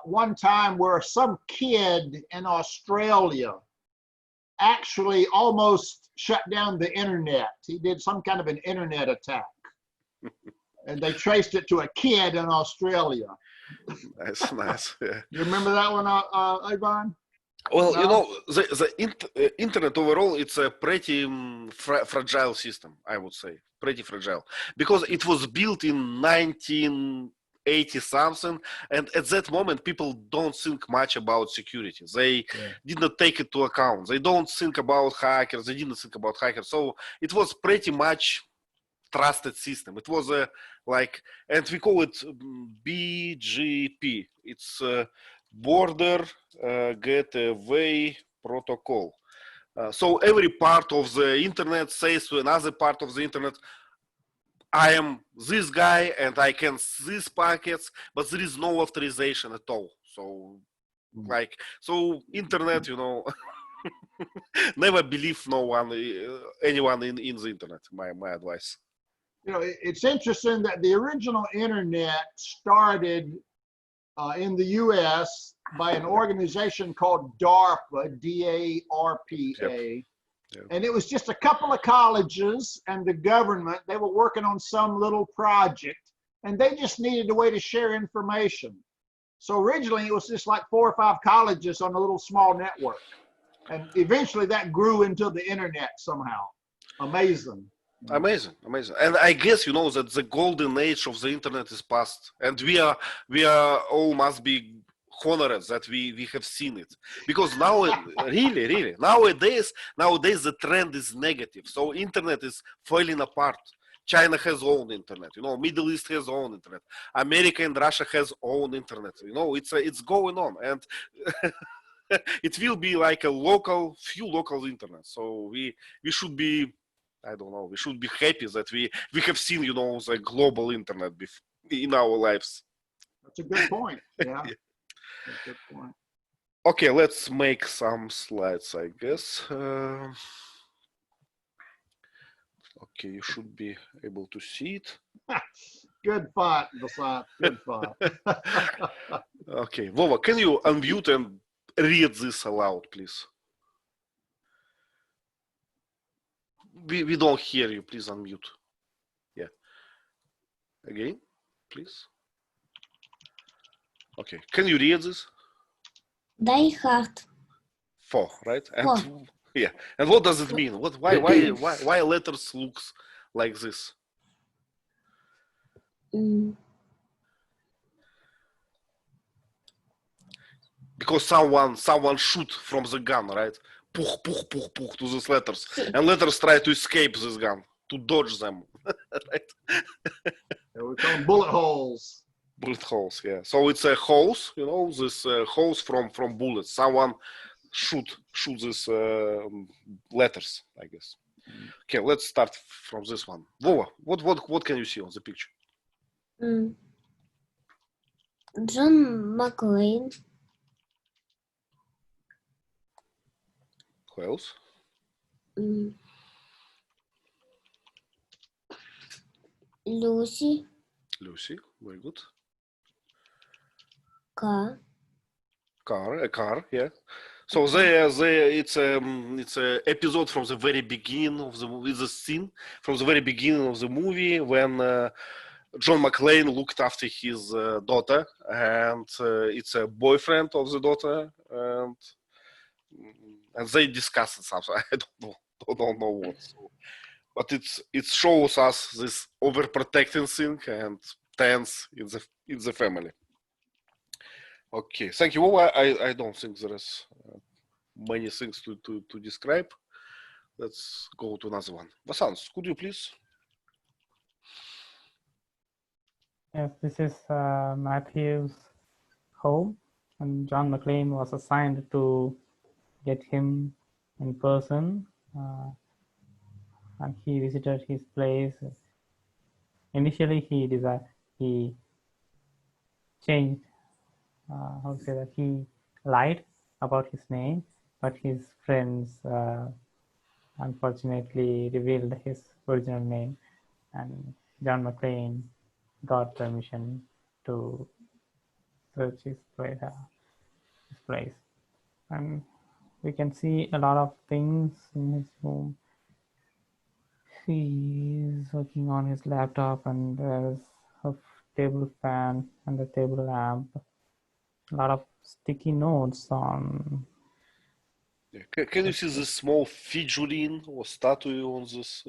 one time where some kid in Australia actually almost shut down the internet. He did some kind of an internet attack. And they traced it to a kid in Australia.
Nice. Yeah.
You remember that one, Ivan?
Well, you know, the internet overall, it's a pretty fragile system, I would say. Pretty fragile. Because it was built in 1980 something, and at that moment people don't think much about security. They did not take it to account. They don't think about hackers. They didn't think about hackers. So it was pretty much trusted system. It was like, and we call it BGP. It's border gateway protocol. So every part of the internet says to another part of the internet, I am this guy and I can these packets, but there is no authorization at all. So like, so internet, you know, never believe anyone in the internet, my advice.
You know, it's interesting that the original internet started in the US by an organization called DARPA, D-A-R-P-A.
Yep.
And it was just a couple of colleges and the government. They were working on some little project and they just needed a way to share information. So originally it was just like 4 or 5 colleges on a little small network. And eventually that grew into the internet somehow. Amazing.
Amazing. And I guess, you know, that the golden age of the internet is past, and we are all must be honored that we have seen it, because now really nowadays the trend is negative. So internet is falling apart. China has own internet, you know, Middle East has own internet, America and Russia has own internet, you know, it's going on, and it will be like a few local internet. So we should be, I don't know, we should be happy that we have seen, you know, the global internet in our lives.
That's a good point. Yeah. That's a good point.
Okay, let's make some slides, I guess. Okay, you should be able to see it.
Good thought, Vasanth. Good thought.
Okay, Vova, can you unmute and read this aloud, please? We don't hear you. Please unmute. Yeah. Again, please. Okay. Can you read this?
Die Hard.
4, right? And
4.
yeah. And what does it mean? Why letters looks like this? Because someone shoot from the gun, right? Puch, puch, puch, puch to these letters, and letters try to escape this gun, to dodge them. Right?
we call them bullet holes.
Bullet holes, yeah. So it's a holes, you know, this holes from bullets. Someone shoot these letters, I guess. Okay, let's start from this one. Vova, what can you see on the picture?
John McClane.
Who else?
Lucy.
Lucy, very good.
Car.
A car, yeah. So it's a episode from the very beginning of the movie. It's a scene from the very beginning of the movie when John McClane looked after his daughter, and it's a boyfriend of the daughter, and they discussed something. I don't know what. So, but it shows us this overprotecting thing and tense in the family. Okay, thank you. I don't think there is many things to describe. Let's go to another one. Vasanth, could you please?
Yes, this is Matthew's home, and John McClane was assigned to get him in person, and he visited his place. Initially, he changed. How to say that, he lied about his name, but his friends unfortunately revealed his original name, and John McClane got permission to search his place. And we can see a lot of things in his room. He is working on his laptop, and there's a table fan and a table lamp. A lot of sticky notes on.
Yeah. Can you see this small figurine or statue on this?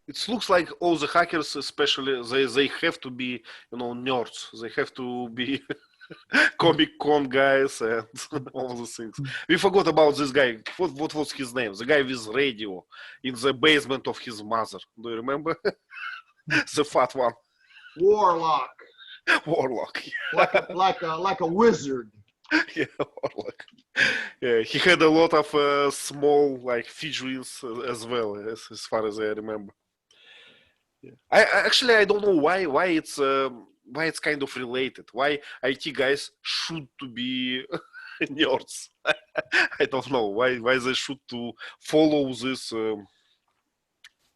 It looks like all the hackers, especially, they have to be, nerds. They have to be Comic Con guys and all the things. We forgot about this guy. What was his name? The guy with radio in the basement of his mother. Do you remember? The fat one.
Warlock.
Warlock. Yeah.
Like a wizard.
Yeah, Warlock. Yeah, he had a lot of small figurines as well, as far as I remember. Yeah. I don't know why it's kind of related. Why IT guys should to be nerds. I don't know why they should to follow this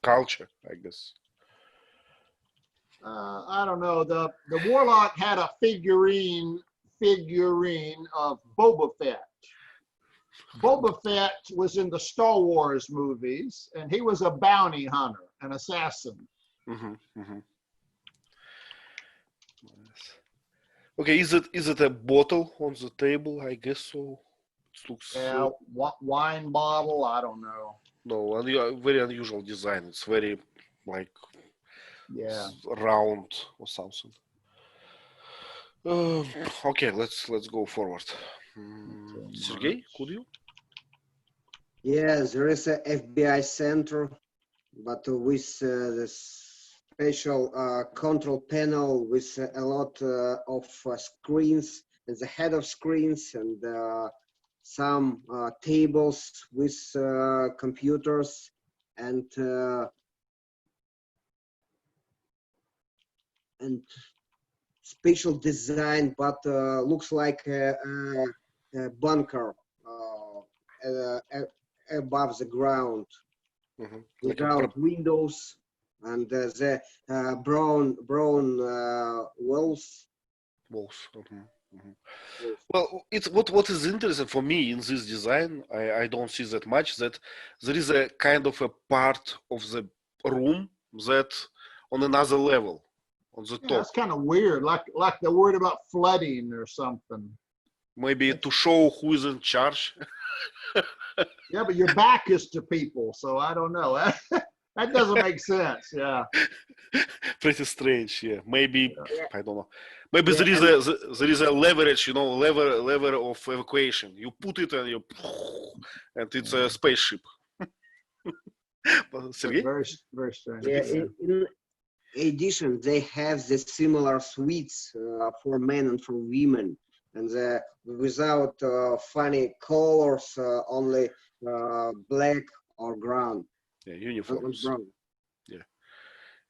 culture, I guess.
I don't know. The Warlock had a figurine of Boba Fett. Boba Fett was in the Star Wars movies, and he was a bounty hunter, an assassin.
Okay, is it a bottle on the table? I guess so. It looks
wine bottle. I don't know.
No, very unusual design. It's very round or something. Okay, let's go forward. Sergey, could you?
Yeah, there is a FBI center, but with the special control panel with a lot of screens and the head of screens and some tables with computers and special design, but looks like a bunker above the ground, without windows, and the brown walls.
Well, it's what is interesting for me in this design. I don't see that much, that there is a kind of a part of the room that on another level, on the top.
That's kind of weird, like they're worried about flooding or something.
Maybe to show who is in charge.
Yeah, but your back is to people, so I don't know. That doesn't make sense. Yeah.
Pretty strange. Yeah. Maybe I don't know. Maybe there is a leverage, lever of evacuation. You put it and it's a spaceship. Sergey?
Very, very strange.
Yeah, addition, they have the similar suites for men and for women, and without funny colors, only black or brown.
Yeah, uniforms.
Brown.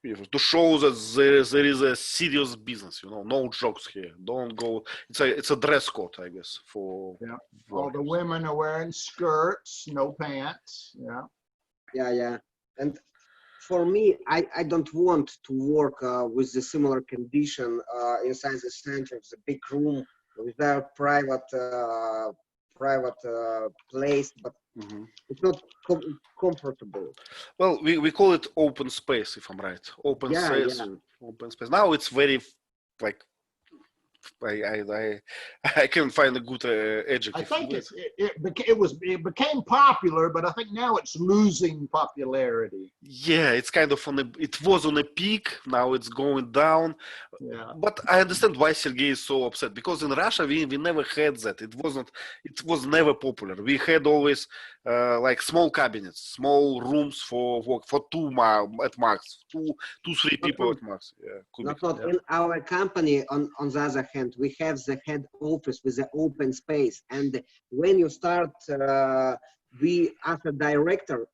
Uniforms. To show that there is a serious business, you know, no jokes here. Don't go. It's a dress code, I guess, for.
Yeah. All
workers.
the women are wearing skirts, no pants. Yeah.
Yeah. And for me, I don't want to work with the similar condition inside the center of the big room without private place, but it's not comfortable.
Well, we call it open space, if I'm right. Open space.
Yeah.
Open space. Now it's very like I can't find a good adjective.
I think it became popular, but I think now it's losing popularity.
Yeah, it's kind of it was on a peak. Now it's going down.
Yeah.
But I understand why Sergey is so upset, because in Russia we never had that. It was never popular. We had always like small cabinets, small rooms for work for at max, three people at max. Yeah,
not in our company. On the other hand, we have the head office with the open space, and when you start we as a director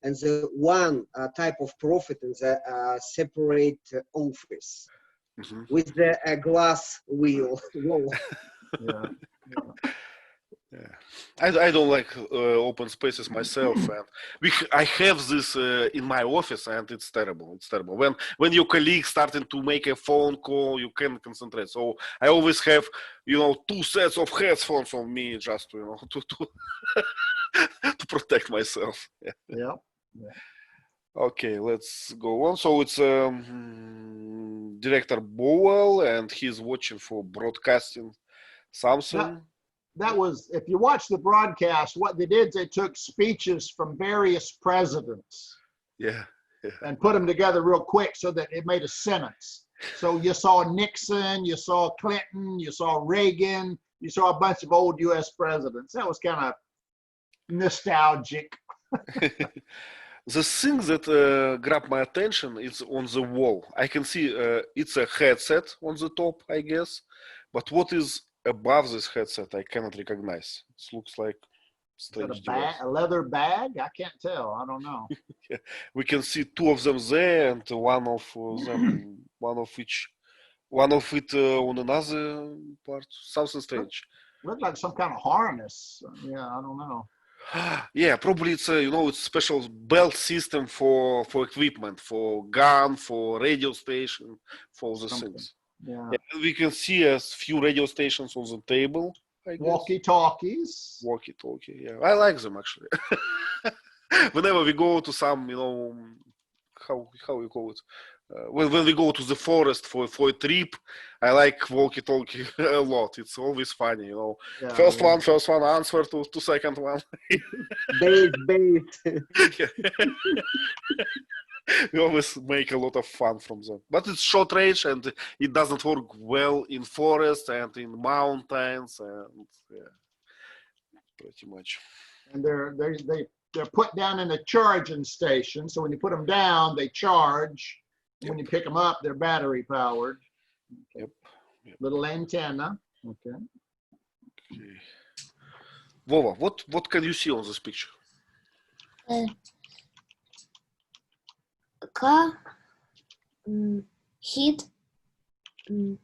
and the one type of profit in the separate office with the glass wall.
Yeah.
Yeah. I don't like open spaces myself, and I have this in my office, and it's terrible. It's terrible when your colleague starting to make a phone call, you can't concentrate. So I always have, you know, 2 sets of headphones on me just to, you know, to protect myself.
Yeah.
Okay, let's go on. So it's Director Bowell, and he's watching for broadcasting something.
That was, if you watch the broadcast, what they did, they took speeches from various presidents.
Yeah.
And put them together real quick so that it made a sentence. So you saw Nixon, you saw Clinton, you saw Reagan, you saw a bunch of old US presidents. That was kind of nostalgic.
The thing that grabbed my attention is on the wall. I can see it's a headset on the top, I guess. But what is above this headset, I cannot recognize. It looks like strange device.
A leather bag? I can't tell. I don't know.
Yeah. We can see 2 of them there, and one of it on another part. Something strange.
Looked like some kind of harness. Yeah, I don't know.
Yeah, probably it's it's special belt system for equipment, for gun, for radio station, for all the things.
Yeah.
We can see a few radio stations on the table.
Walkie-talkies.
Walkie-talkie, yeah. I like them, actually. Whenever we go to some, how you call it? When we go to the forest for a trip, I like walkie-talkie a lot. It's always funny,
Yeah,
first one answer to second one.
Bait.
We always make a lot of fun from them. But it's short range, and it doesn't work well in forests and in mountains, and yeah, pretty much.
And they're put down in a charging station. So when you put them down, they charge.
Yep.
When you pick them up, they're battery powered.
Yep.
Little antenna. Okay.
Vova, what can you see on this picture?
Car hit the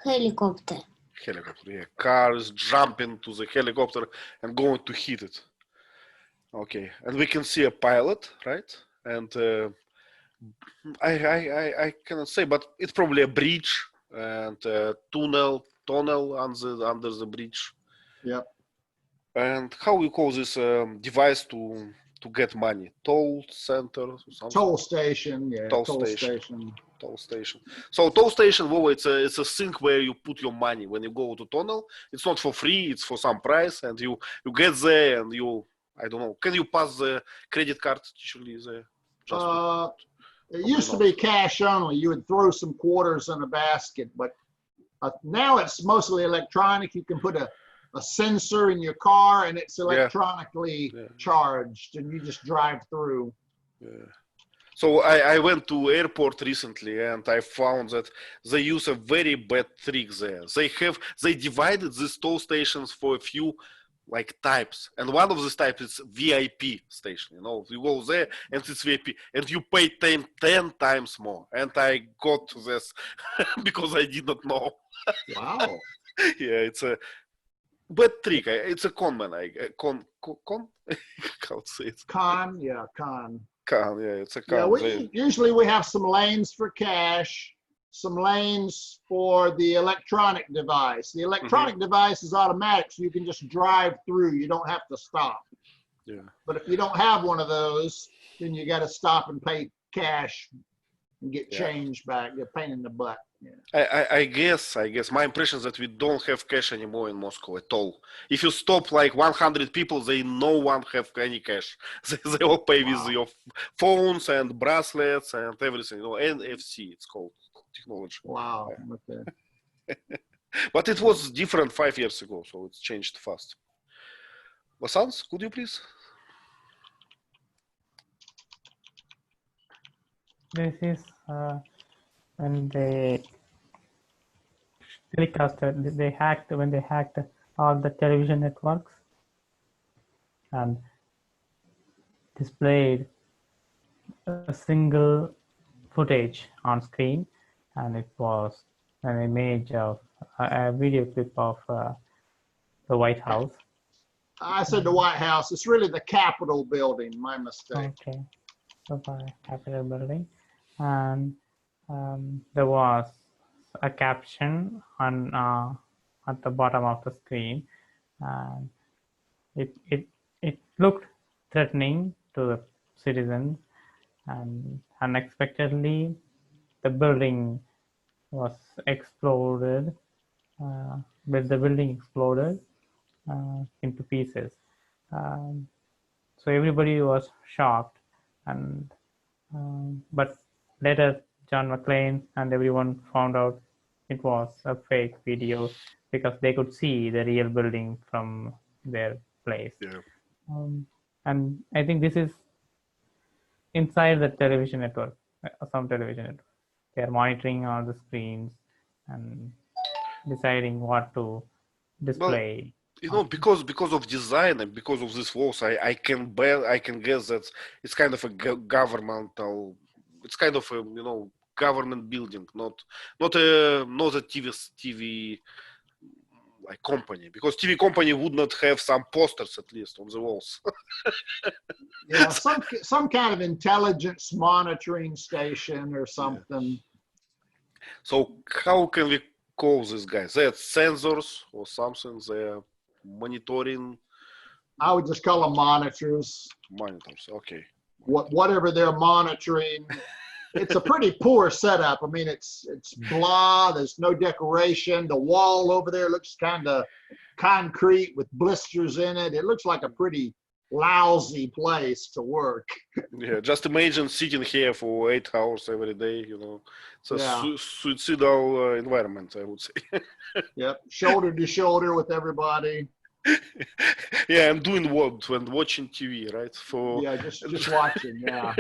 helicopter.
Helicopter, yeah. Car is jumping to the helicopter and going to hit it. Okay, and we can see a pilot, right? And I cannot say, but it's probably a bridge and a tunnel under the bridge.
Yep.
And how you call this device to get money? Toll center or something?
Toll station, yeah.
Toll station. So toll station, Vova, it's a thing where you put your money when you go to tunnel. It's not for free, it's for some price, and you get there and I don't know. Can you pass the credit card usually there?
It used to be cash only. You would throw some quarters in a basket, but now it's mostly electronic. You can put a sensor in your car, and it's electronically charged, and you just drive through.
Yeah. So I went to airport recently and I found that they use a very bad trick there. They divided these toll stations for a few like types, and one of these types is VIP station. You know, you go there and it's VIP, and you pay 10 times more. And I got to this because I did not know.
Wow.
Yeah, it's a bad trick. It's a con man. Con. How to say it?
Con, yeah, con.
Con. Yeah, it's a con.
Yeah, usually we have some lanes for cash, some lanes for the electronic device. The electronic device is automatic, so you can just drive through. You don't have to stop.
Yeah.
But if you don't have one of those, then you got to stop and pay cash and get change back. You're a pain in the butt. Yeah.
I guess my impression is that we don't have cash anymore in Moscow at all. If you stop like 100 people, no one have any cash. They all pay with your phones and bracelets and everything. You know, NFC it's called. Technology.
Wow. Okay.
But it was different 5 years ago, so it's changed fast. Vasanth, could you please?
This is when they telecasted, when they hacked all the television networks and displayed a single footage on screen, and it was an image of a video clip of the White House.
I said the White House. It's really the Capitol building. My mistake.
Okay, so the Capitol building, and there was a caption on at the bottom of the screen, and it looked threatening to the citizens, and unexpectedly the building was exploded. But the building exploded into pieces. So everybody was shocked, and but later John McClane and everyone found out it was a fake video because they could see the real building from their place.
Yeah.
And I think this is inside the television network, some television network. They are monitoring all the screens and deciding what to display.
You know, because of design and because of this walls, I can guess that it's kind of a governmental. It's kind of a government building, not a TV like company, because TV company would not have some posters at least on the walls.
Yeah, some kind of intelligence monitoring station or something.
So how can we call these guys? They're sensors or something. They're monitoring.
I would just call them monitors.
Monitors. Okay.
Whatever they're monitoring. It's a pretty poor setup. I mean, it's blah. There's no decoration. The wall over there looks kind of concrete with blisters in it. It looks like a pretty lousy place to work.
Yeah, just imagine sitting here for 8 hours every day. It's a suicidal environment, I would say.
Yep, shoulder to shoulder with everybody.
Yeah, I'm doing what when watching TV, right?
Yeah, just watching. Yeah.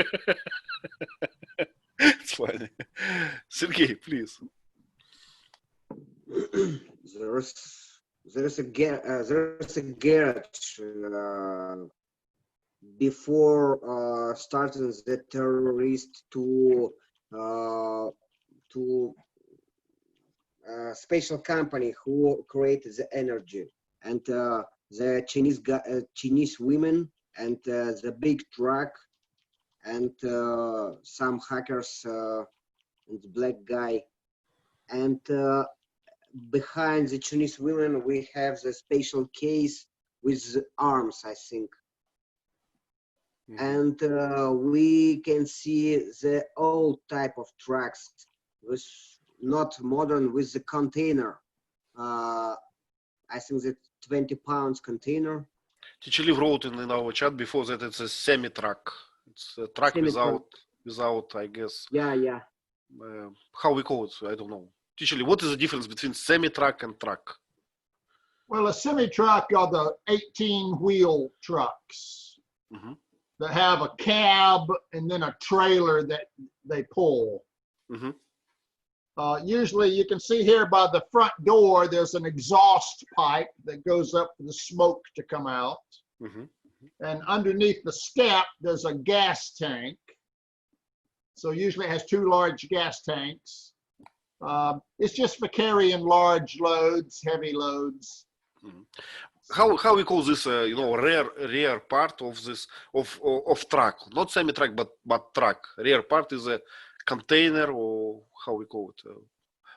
It's funny. Sergey, please.
There's a garage before starting the terrorist to special company who created the energy, and the Chinese women and the big truck and some hackers and the black guy, and behind the Chinese women we have the special case with arms, I think. And we can see the old type of trucks with not modern, with the container. I think that 20 pounds container.
Teacher Liv wrote in our chat before that it's a semi-truck. It's a truck without, I guess.
Yeah.
How we call it? I don't know. Teacher Liv, what is the difference between semi-truck and truck?
Well, a semi-truck are the 18-wheel trucks. that have a cab and then a trailer that they pull.
Mm-hmm.
Usually you can see here by the front door, there's an exhaust pipe that goes up for the smoke to come out.
Mm-hmm.
And underneath the step, there's a gas tank. So usually it has two large gas tanks. It's just for carrying large loads, heavy loads.
Mm-hmm. How we call this, rear part of this of truck, not semi truck, but truck. Rear part is a container, or how we call it,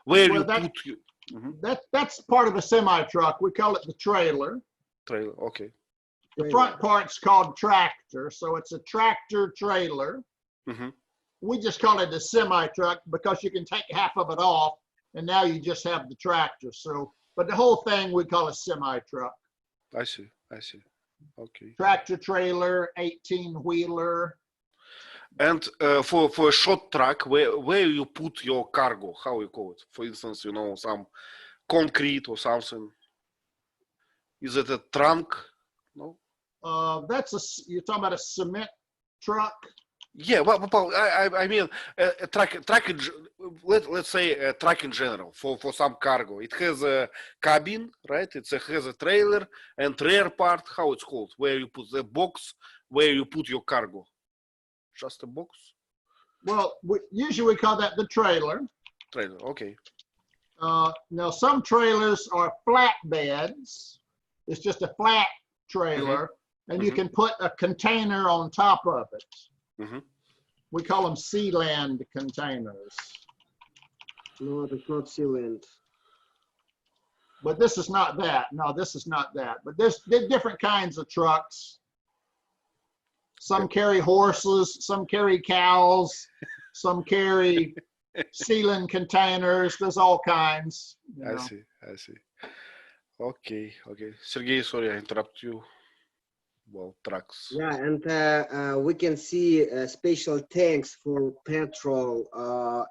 where
Well,
you
that-
put you. Mm-hmm.
That's part of a semi truck. We call it the trailer.
Trailer, okay.
The front part's called tractor, so it's a tractor trailer.
Mm-hmm.
We just call it a semi truck because you can take half of it off, and now you just have the tractor. So, but the whole thing we call a semi truck.
I see. Okay.
Tractor trailer, 18-wheeler.
And for a short truck, where you put your cargo, how you call it? For instance, some concrete or something. Is it a trunk? No.
You're talking about a cement truck.
Yeah, well, I mean a truck. Let's say a truck in general for some cargo. It has a cabin, right? It has a trailer and rear part. How it's called? Where you put the box? Where you put your cargo? Just a box?
Well, usually we call that the trailer.
Trailer. Okay.
Now some trailers are flatbeds. It's just a flat trailer, and you can put a container on top of it.
Mm-hmm.
We call them Sealand containers.
No, it's not sealant.
But this is not that. No, this is not that. But there's different kinds of trucks. Some carry horses, some carry cows, some carry sealing containers. There's all kinds.
I see. Okay. Sergey, sorry, I interrupt you. Well, trucks.
Yeah, and we can see special tanks for petrol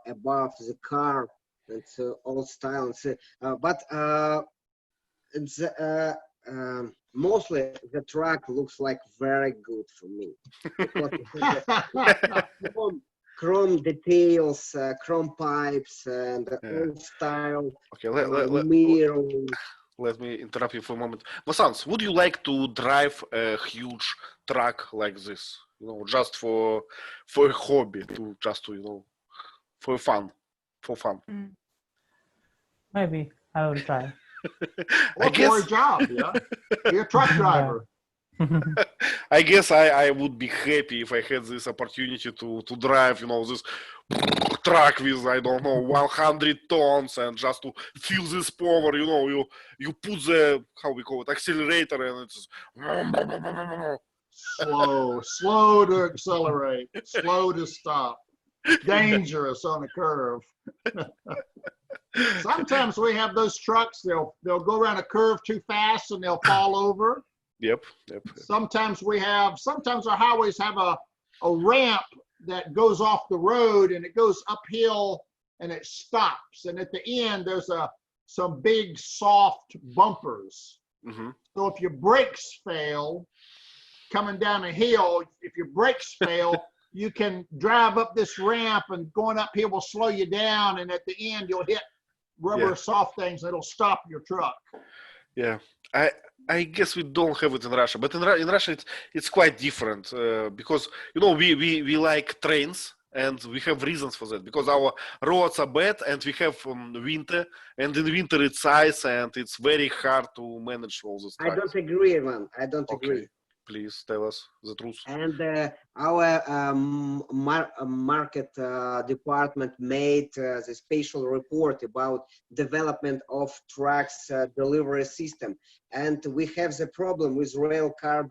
above the car. It's old style. But it's mostly the truck looks like very good for me. Chrome details, chrome pipes, and old style mirrors.
Let me interrupt you for a moment. Vasanth, would you like to drive a huge truck like this? Just for a hobby, for fun.
Maybe I will try.
Or for a job, yeah. You're a truck driver.
I guess I would be happy if I had this opportunity to drive, this truck with, I don't know, 100 tons, and just to feel this power, you put the, how we call it, accelerator, and it's
slow to accelerate, slow to stop, dangerous on a curve. Sometimes we have those trucks, they'll go around a curve too fast and they'll fall over.
Yep.
Sometimes our highways have a ramp that goes off the road and it goes uphill and it stops. And at the end, there's some big soft bumpers.
Mm-hmm.
So if your brakes fail, coming down a hill, if your brakes fail, you can drive up this ramp, and going uphill will slow you down. And at the end, you'll hit rubber soft things that'll stop your truck.
Yeah, I guess we don't have it in Russia, but in Russia it's quite different because we like trains, and we have reasons for that, because our roads are bad and we have winter, and in winter it's ice and it's very hard to manage all this.
I don't agree, man. I don't agree.
Please tell us the truth.
And our market department made the special report about development of trucks delivery system. And we have the problem with rail car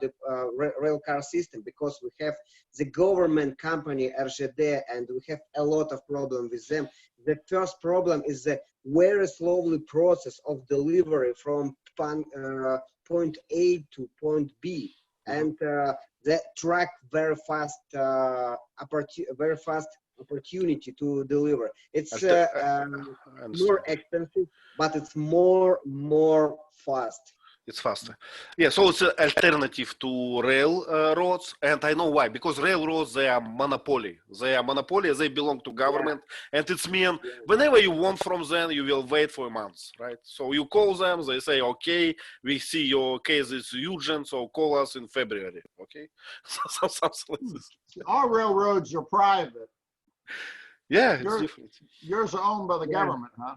system, because we have the government company RGD, and we have a lot of problem with them. The first problem is the very slowly process of delivery from point A to point B. And the truck very fast opportunity to deliver. It's more expensive, but it's more fast.
It's faster. Yeah, so it's an alternative to railroads, and I know why. Because railroads, they are monopoly. They belong to government, and it's mean whenever you want from them, you will wait for months, right? So you call them, they say, okay, we see your case is urgent, so call us in February, okay? So something like this.
Our railroads are private.
Yeah, it's different.
Yours are owned by the government, huh?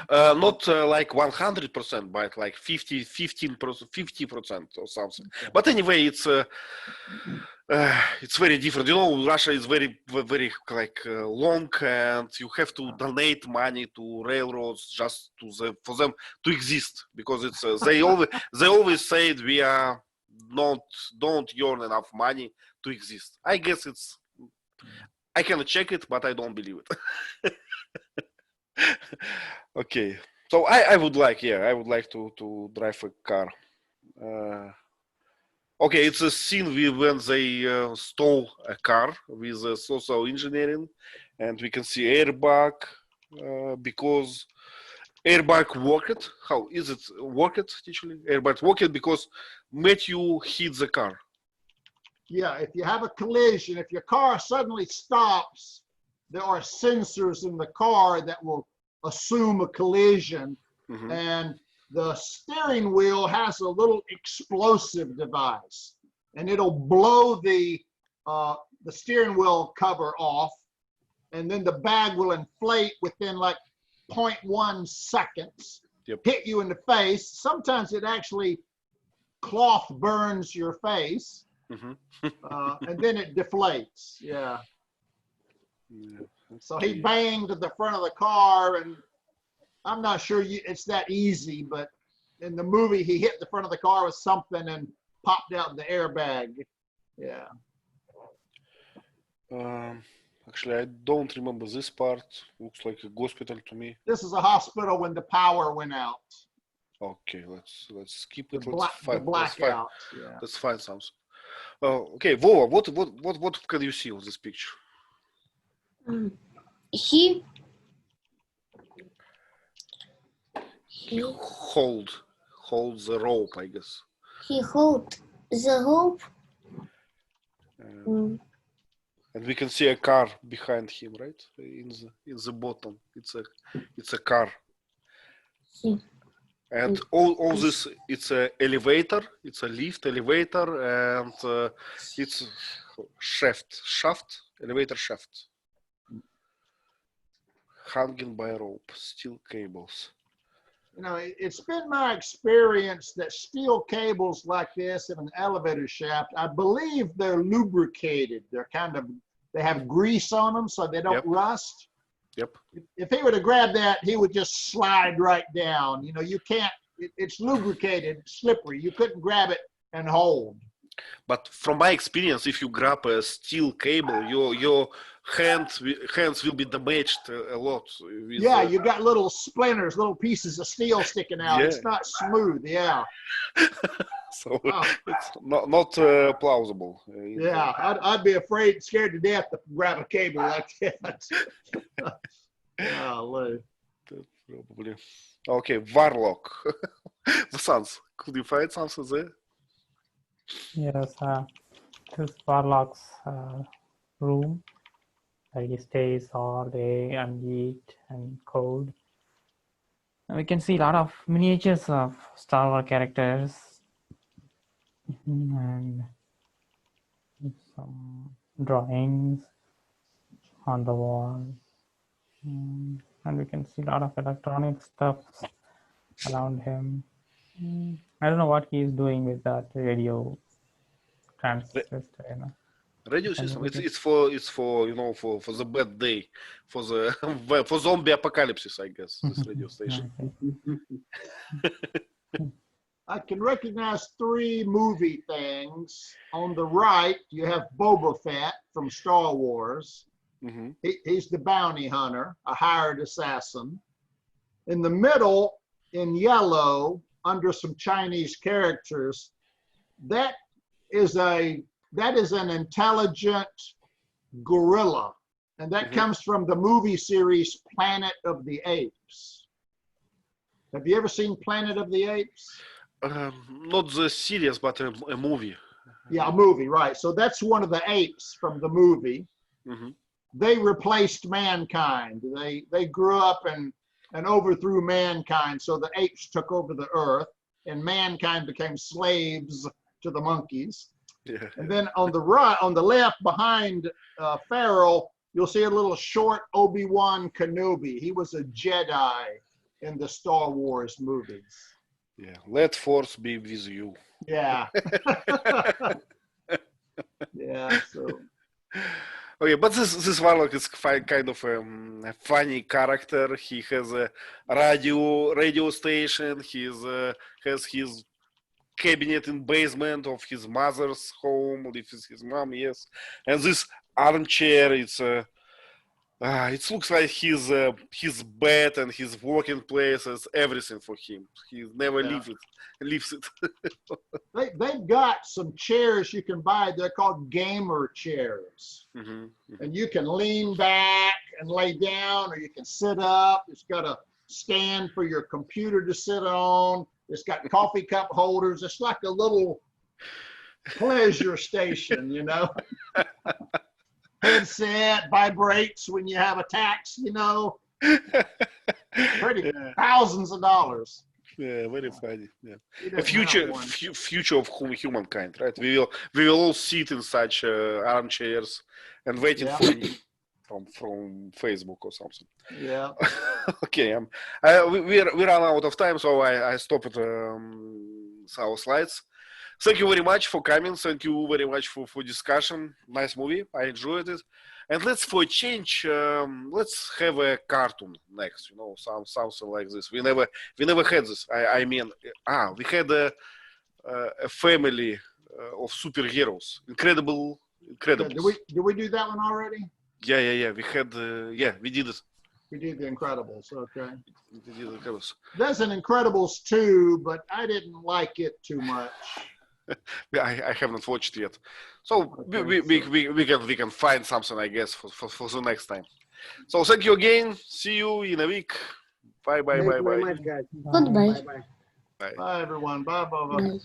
Not like 100%, but like 15%, 50% or something. But anyway, it's very different. You know, Russia is very like long, and you have to donate money to railroads just for them to exist, because it's they always said we are don't earn enough money to exist. I guess I can check it, but I don't believe it. Okay, so I would like to drive a car. Okay, it's a scene when they stole a car with social engineering, and we can see airbag because airbag worked. How is it worked actually? Airbag worked because Matthew hit the car.
Yeah, if you have a collision, if your car suddenly stops, there are sensors in the car that will assume a collision, and the steering wheel has a little explosive device, and it'll blow the steering wheel cover off, and then the bag will inflate within like 0.1 seconds, hit you in the face. Sometimes it actually cloth burns your face, and then it deflates. Yeah. So he banged the front of the car, and I'm not sure it's that easy, but in the movie, he hit the front of the car with something and popped out the airbag. Yeah.
Actually, I don't remember this part. Looks like a hospital to me.
This is a hospital when the power went out.
Okay, let's skip it.
The blackout. Yeah.
Let's find something. Okay, Vova, what can you see on this picture?
He
hold the rope, I guess.
He hold the rope.
And we can see a car behind him, right? In the bottom, it's a car. And all this, it's a elevator, it's a lift elevator, and it's elevator shaft. Hanging by a rope, steel cables.
You know, it's been my experience that steel cables like this in an elevator shaft, I believe they're lubricated. They have grease on them so they don't rust.
Yep.
If he were to grab that, he would just slide right down. You know, you can't, it's lubricated, slippery. You couldn't grab it and hold.
But from my experience, if you grab a steel cable, your hands will be damaged a lot.
You got little splinters, little pieces of steel sticking out. Yeah. It's not smooth. Yeah.
So it's not plausible.
Yeah, I'd be scared to death to grab a cable like that. Golly.
Probably. Okay, Warlock. Vasanth, could you find something there?
Yes, this Warlock's room where he stays all day and eat and code. And we can see a lot of miniatures of Star Wars characters and some drawings on the wall. And we can see a lot of electronic stuff around him. I don't know what he is doing with that radio transistor.
Radio system. It's for the bad day, for zombie apocalypse, I guess. This radio station.
I can recognize 3 movie things. On the right, you have Boba Fett from Star Wars. He's the bounty hunter, a hired assassin. In the middle, in yellow, under some Chinese characters, that is an intelligent gorilla, and that comes from the movie series Planet of the Apes. Have you ever seen Planet of the Apes?
not the series, but a movie.
Yeah, a movie, right. So that's one of the apes from the movie.
Mm-hmm.
They replaced mankind. They grew up and overthrew mankind. So the apes took over the earth and mankind became slaves to the monkeys.
Yeah.
And then on the right, on the left behind Farrell, you'll see a little short Obi-Wan Kenobi. He was a Jedi in the Star Wars movies.
Yeah. Let force be with you.
Yeah. Yeah, so.
Okay, but this Warlock is kind of a funny character. He has a radio station. He has his cabinet in basement of his mother's home, lives with his mom, yes. And this armchair, it looks like his bed and his working place is everything for him. He never leaves it.
They've got some chairs you can buy. They're called gamer chairs.
Mm-hmm, mm-hmm.
And you can lean back and lay down, or you can sit up. It's got a stand for your computer to sit on. It's got coffee cup holders. It's like a little pleasure station, you know. Headset vibrates when you have a tax, you know. Pretty thousands of dollars.
Yeah, very funny. Yeah,
He
a
doesn't have one.
future of humankind, right? We will all sit in such armchairs and waiting for you from Facebook or something.
Yeah.
Okay, we run out of time, so I stopped our slides. Thank you very much for coming. Thank you very much for discussion. Nice movie. I enjoyed it. And let's, for a change, let's have a cartoon next. You know, something like this. We never had this. I mean, we had a family of superheroes. Incredible.
Did we do that one already?
Yeah. We had. We did it.
We did the Incredibles. Okay.
We did the Incredibles.
There's an Incredibles 2, but I didn't like it too much.
I haven't watched yet, so
Okay,
we can find something, I guess, for the next time. So thank you again. See you in a week. Bye.
Thank you very much, guys.
Goodbye.
Bye.
Bye, everyone. Bye.
Bye.